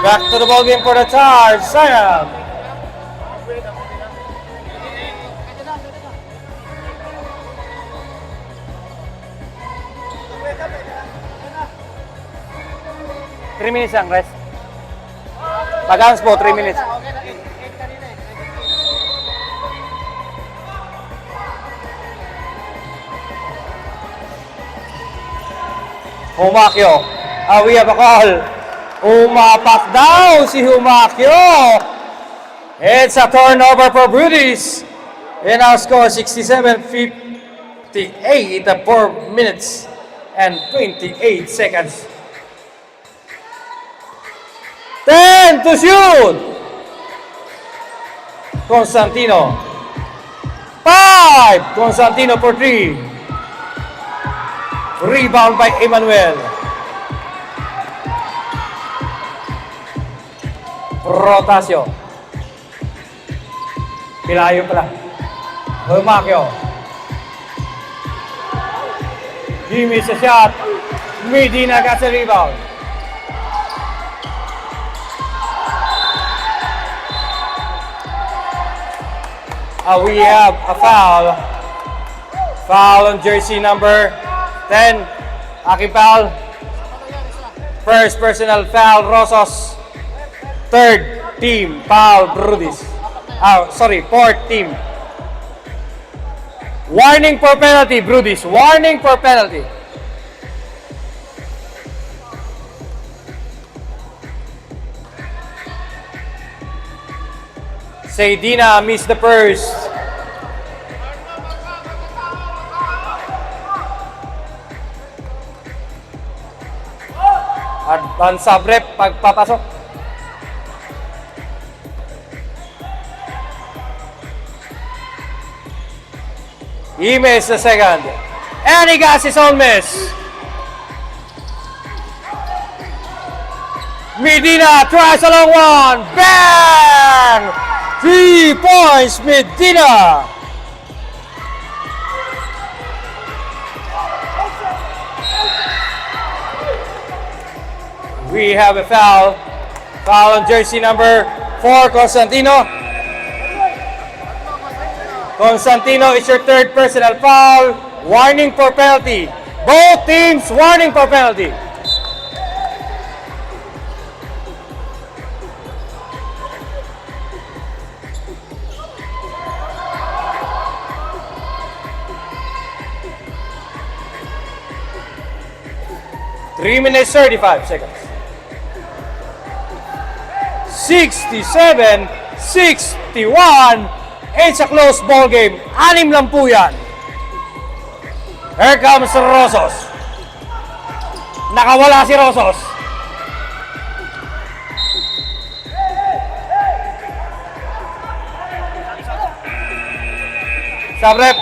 Back to the ball game for the charge. Sign up. Three minutes lang, rest. Pag-hands po, 3 minutes. Humakyo. We have a call. Umapak daw si Humakyo. It's a turnover for Brudis. And our score 67-58 at 4 minutes and 28 seconds. 10 to shoot. Constantino. 5. Constantino for 3. Rebound by Emmanuel. Rotasio. Pilayo pala. Humakyo. He missed a shot. Medina got the rebound. We have a foul. Foul on jersey number 10. Aking foul. First personal foul, Rosos. Third team foul, Brudis. Fourth team. Warning for penalty, Brudis. Warning for penalty. Saydina missed the first. Advance Sabrep pagpapasok. He missed the second. And he got his own miss. Medina tries a long one. Bang! 3 points, Medina. We have a foul. Foul on jersey number 4, Constantino. Constantino, it's your third personal foul. Warning for penalty. Both teams warning for penalty. Three minutes, 35 seconds. 67-61. It's a close ball game. 6 lang po yan. Here comes Rosos. Nakawala si Rosos. Sabrep.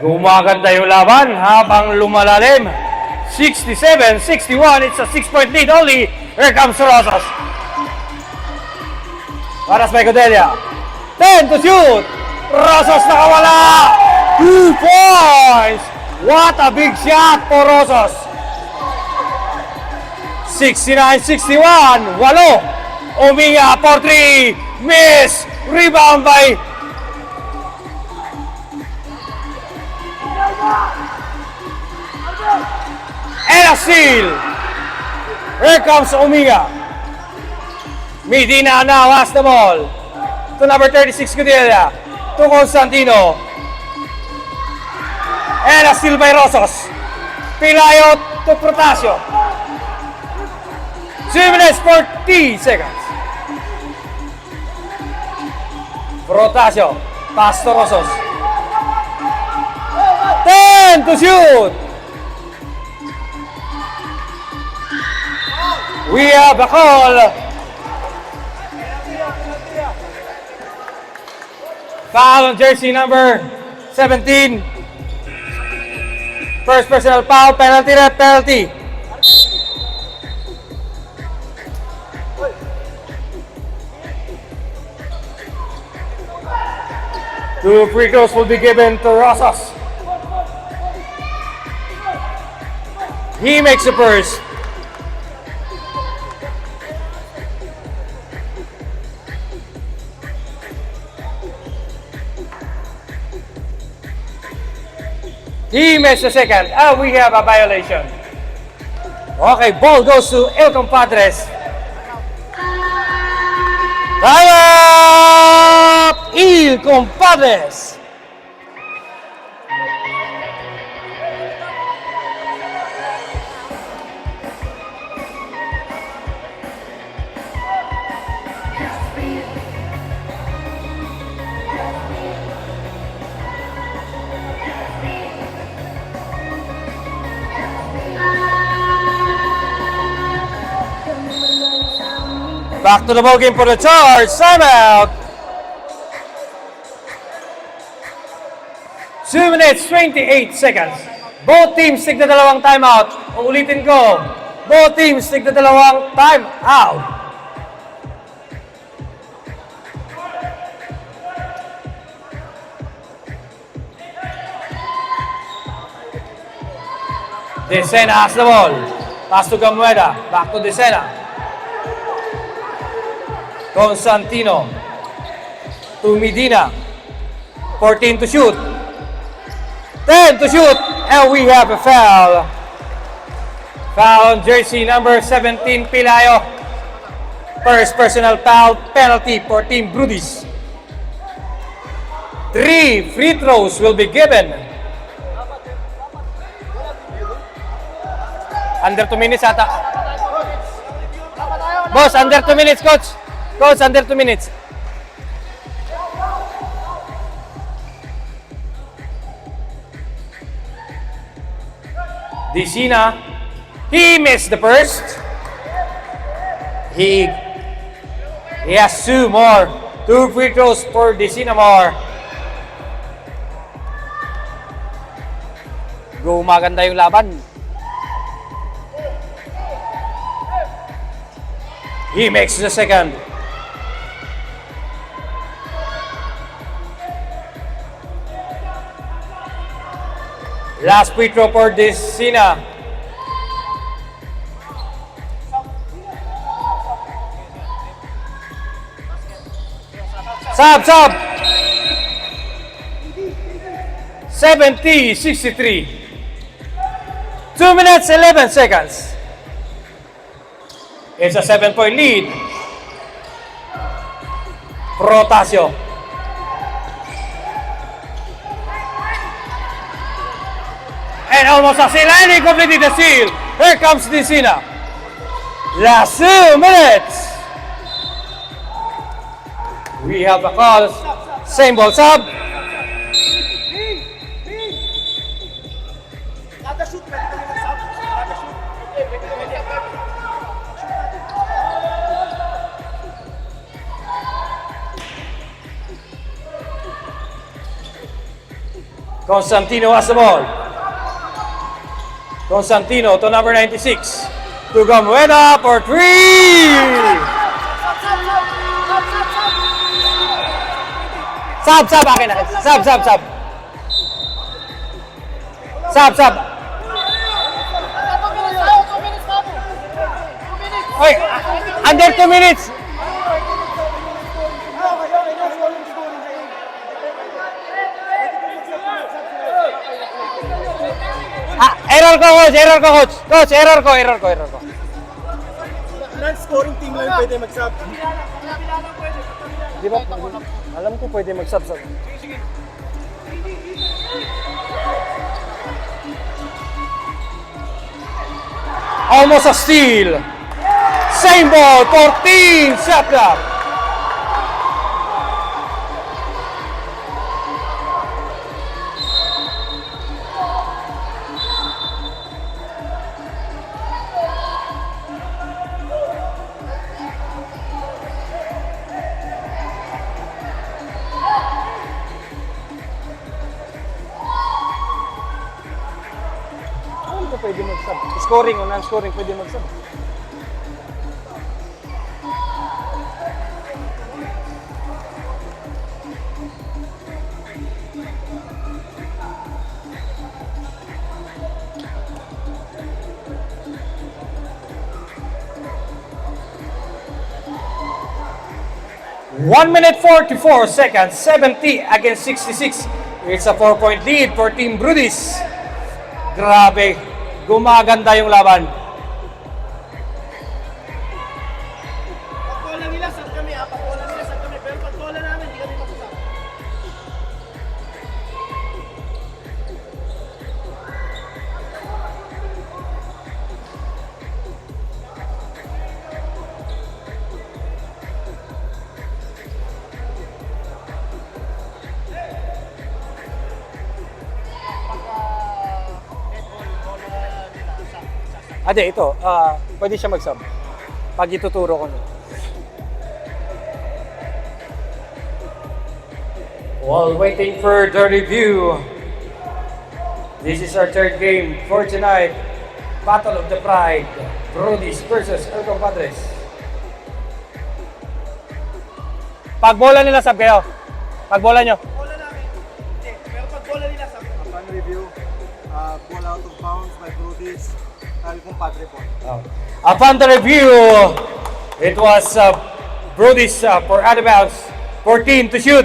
Gumaganda yung laban habang lumalalim. 67-61. It's a 6-point lead only. Here comes Rosas. Para sa Codelia. 10 to shoot. Rosas nakawala. 2 points. What a big shot for Rosas. 69-61. 8. Uminga for 3. Miss. Rebound by and a steal. Here comes Uminga. Medina now has the ball. To number 36, Codelia. To Constantino. And a steal by Rosos. Pilayo to Protasio. 2 minutes 40 seconds. Protasio. Pass to Rosos. 10 to shoot. We have a call. Foul on jersey number 17. First personal foul, penalty, red penalty. Two free throws will be given to Rosas. He makes the first. He missed the second. We have a violation. Okay, ball goes to El Compadres. Tie up! El Compadres. Back to the ball game for the charge. Timeout. 2 minutes, 28 seconds. Both teams take the dalawang timeout. Uulitin ko. Both teams take the dalawang timeout. Decena has the ball. Pass to Gamueda. Back to Decena. Constantino to Medina. 14 to shoot. 10 to shoot. And we have a foul. Foul on jersey number 17, Pilayo. First personal foul penalty for Team Brudis. 3 free throws will be given. Under 2 minutes ata. Boss, under 2 minutes, coach. Coach, under 2 minutes. Decena, he missed the first. He has 2 more. 2 free throws for Decena more. Gumaganda yung laban. He makes the second. Last free throw for Decena. Sub. 70-63. 2 minutes, 11 seconds. It's a 7-point lead. Protasio. And almost a seal, and he completed the seal. Here comes Decena. Last 2 minutes. We have a call. Same ball sub. Constantino has the ball. Constantino to number 96. To Gamueda for 3. Sub, akin na. Sub. Oy, under 2 minutes. Error ko, coach. Coach, error ko. Non-scoring team lang pwede mag-sub. Di ba? Alam ko pwede mag-sub. Almost a steal. Same ball, 14 shot clock. Pwede mag-sub. Scoring o non-scoring pwede mag-sub. One minute 44 seconds, 70 against 66. It's a 4-point lead for Team Brudis. Grabe, gumaganda yung laban. Pag bola nila, saan kami ha? Pag bola nila, saan kami? Pero pag bola namin, hindi kami magsasama. Ade, ito, pwede siya mag-sub. Pag ituturo ko na. While waiting for the review, this is our third game for tonight. Battle of the Pride, Brodies versus El Compadres. Pag bola nila, sub kayo. Pag bola nyo. Bola namin, hindi. Pero pag bola nila, saan kami? Upon review, ball out of bounds by Brodies. El Compadre po. Upon the review, it was Brodies for out of bounds, 14 to shoot.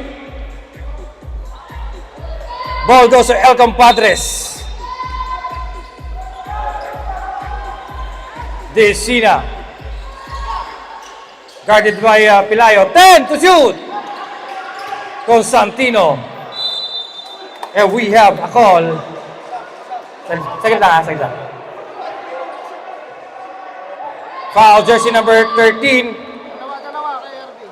Ball goes to El Compadres. Desina. Guarded by Pilayo. 10 to shoot. Constantino. And we have a call. Saglit lang. Foul jersey number 13. Dalawa kay RB.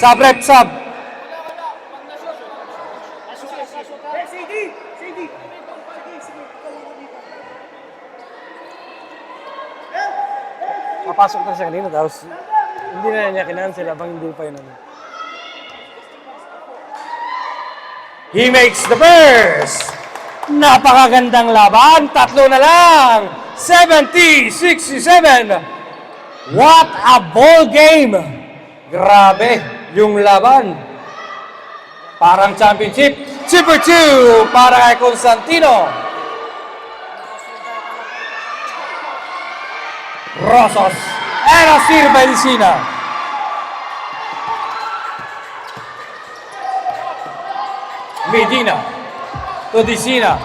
Sub rep sub. CD. Papasok na siya kanina tapos hindi na niya kinansel habang hindi pa yun. He makes the burst. Napakagandang laban. Tatlo na lang. 70-67. What a ball game. Grabe yung laban. Parang championship. Super 2 para kay Constantino. Rosas. And a steal by Desina. Medina to Desina.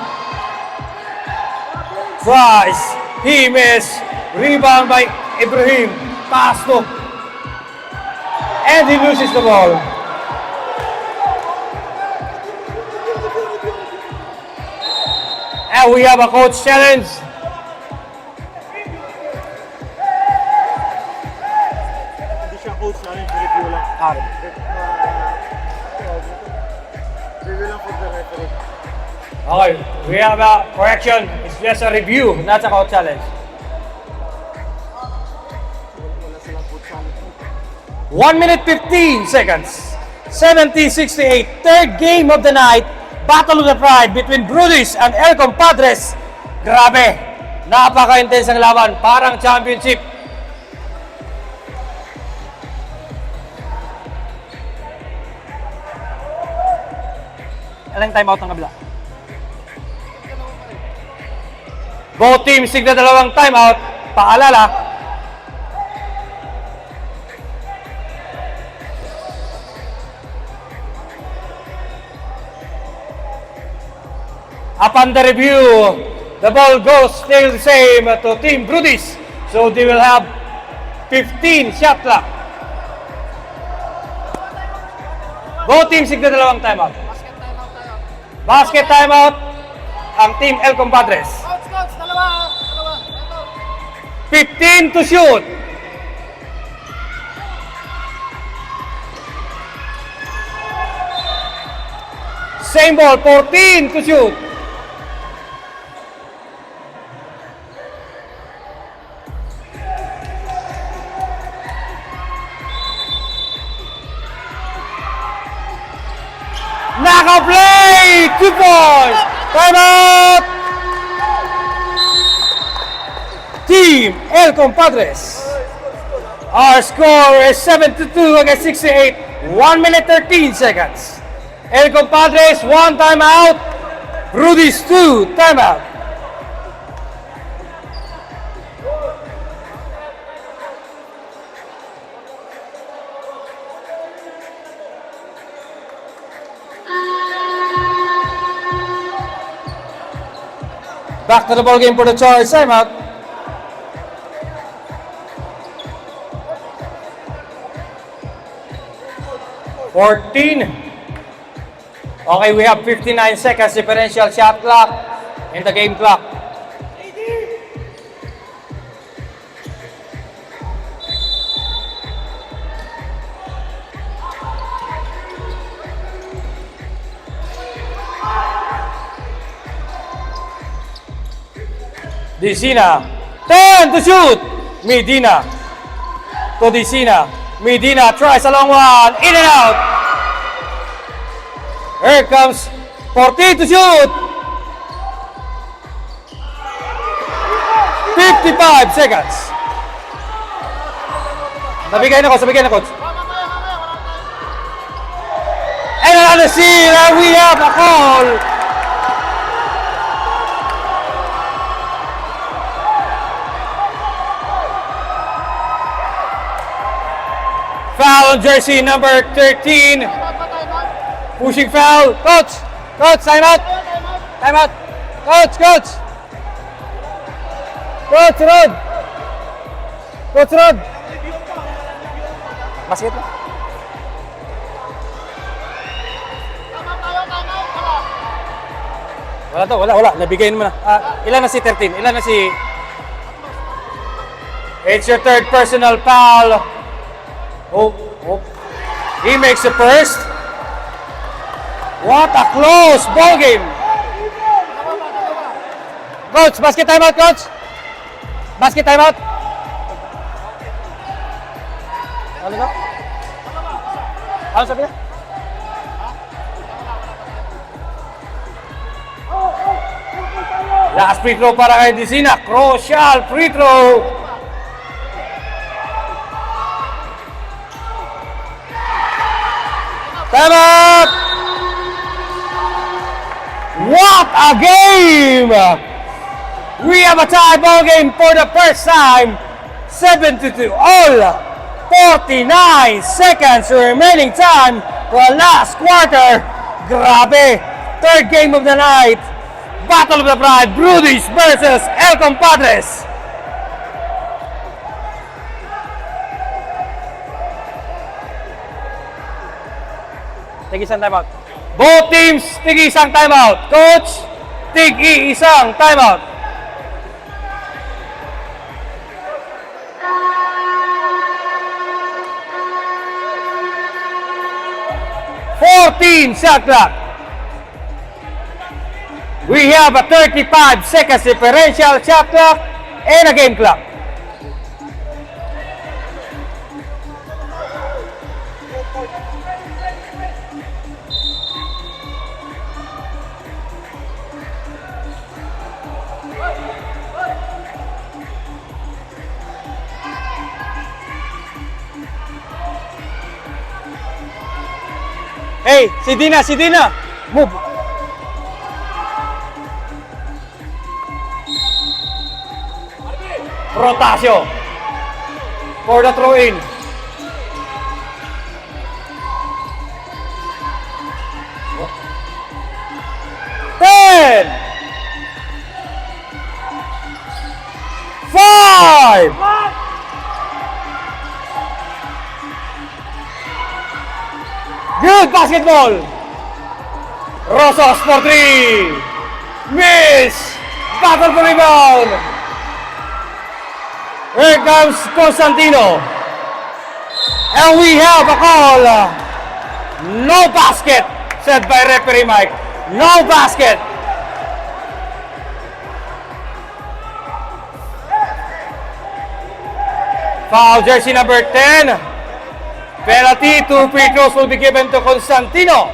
Tries. He missed. Rebound by Ibrahim. Pass to. And he loses the ball. And we have a coach challenge. Hindi siya coach namin, review lang. Review lang for the referee. Okay, we have a correction. It's just a review, not a coach challenge. Wala silang coach challenge. 1 minute 15 seconds. 70-68. Third game of the night. Battle of the Pride between Brodies and El Compadres. Grabe. Napaka-intense ang laban. Parang championship. Alang timeout ng kabila? Both teams sigla dalawang timeout. Paalala, upon the review, the ball goes still the same to Team Brodies. So they will have 15 shot clock. Both teams sigla dalawang timeout. Basket timeout ang Team El Compadres. Coach, dalawa. Ito. 15 to shoot. Same ball, 14 to shoot. Naka-play! 2 points! Timeout! Team El Compadres. Our score is 72 against 68. 1 minute 13 seconds. El Compadres, 1 timeout. Brodies, 2 timeout. Back to the ball game for the charge timeout. Okay, we have 59 seconds differential shot clock in the game clock. Dicina, 10 to shoot. Medina to Dicina. Medina tries a long one, in and out. Here comes 40 to shoot. 55 seconds. Nabigay na coach. And another steal, and we have a call. Foul on jersey number 13. Pushing foul. Coach, timeout. Coach. Coach Rod. Basket na. Wala. Nabigay naman na. Ilan na si 13? Ilan na si... It's your third personal foul. Oh. He makes the first. What a close ball game. Coach, basket timeout, coach. Basket timeout. Ano sabi niya? Last free throw para kay Dicina. Crucial free throw. Time out! What a game! We have a tie ball game for the first time. 7-2 all. 49 seconds remaining time for the last quarter. Grabe! Third game of the night. Battle of the Pride, Brudis versus El Compadres. Tig-isang timeout. Both teams, tig-isang timeout. Coach, tig-isang timeout. Shot clock. We have a 35 seconds differential shot clock and a game clock. Hey, si Dina, move. Rotasio for the throw-in. Ten, 5. Good basketball. Rosas for 3. Miss. Battle for rebound. Here comes Constantino. And we have a call. No basket, said by referee Mike. No basket. Foul jersey number 10. Penalty, 2 free throws will be given to Constantino.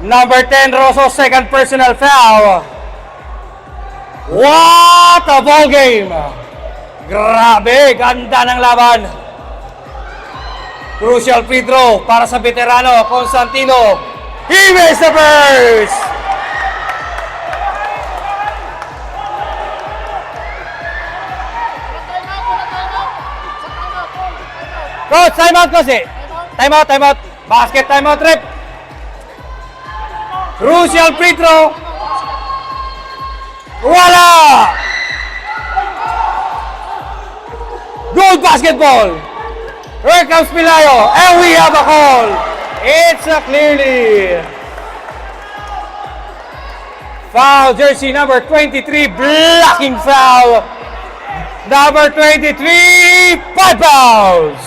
Number 10, Rosso, second personal foul. What a ball game! Grabe, ganda ng laban. Crucial free throw para sa veterano, Constantino. He makes the first! Coach, timeout kasi. Timeout. Basket timeout rep. Crucial free throw. Wala! Good basketball! Here comes Pilayo, and we have a call! It's a clearly foul, jersey number 23, blocking foul. Number 23, 5 fouls.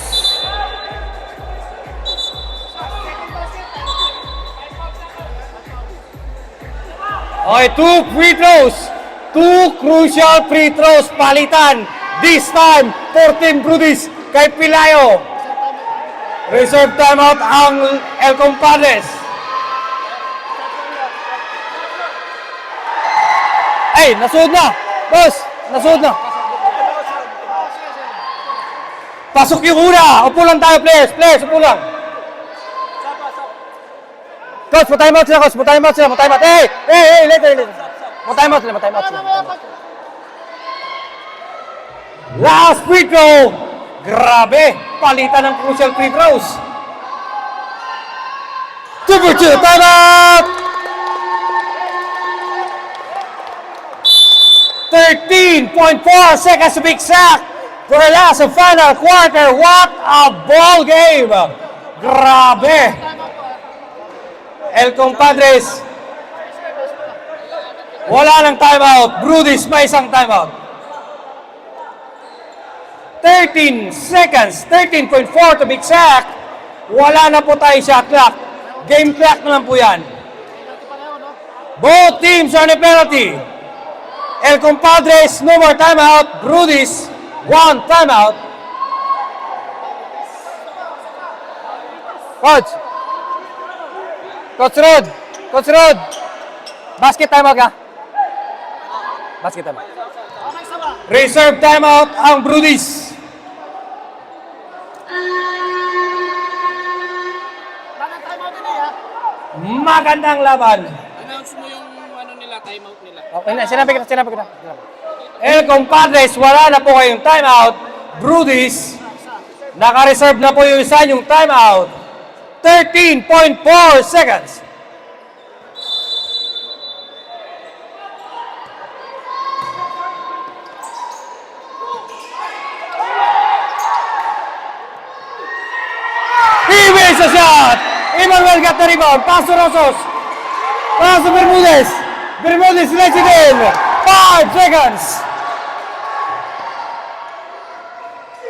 Okay, 2 free throws. 2 crucial free throws palitan. This time for Team Brudis kay Pilayo. Reserve timeout ang El Compadres. Ay, nasuod na. Boss, nasuod na. Pasok yung una. Upo lang tayo, players. Players, upo lang. Coach, mo-time out sila, coach. Mo-time out sila, mo-time out. Hey, later. Mo-time out sila, mo-time out sila. Last free throw. Grabe. Palitan ng crucial free throws. 2-2, time out! 13.4 seconds to be exact for the last and final quarter. What a ball game! Grabe! El Compadres, wala ng timeout. Brudis may isang timeout. 13 seconds, 13.4 to be exact. Wala na po tayo shot clock. Game clock na lang po yan. Both teams are in a penalty. El Compadres, no more timeout. Brudis, 1 timeout. Coach Rod. Basket timeout ka. Basket timeout. Reserve timeout ang Brudis. Magandang laban. Announce mo yung ano nila, timeout nila. Okay na, sinabi ko na. El Compadres, wala na po kayong timeout. Brudis, naka-reserve na po yung isa yung timeout. 13.4 seconds. He makes a shot. Emmanuel got the rebound. Pass to Rosos. Pass to Bermudez. Bermudez lets it in. 5 seconds.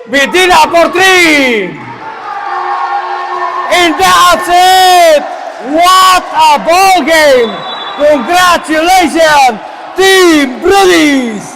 Medina for 3. And that's it! What a ball game! Congratulations, Team Brudis!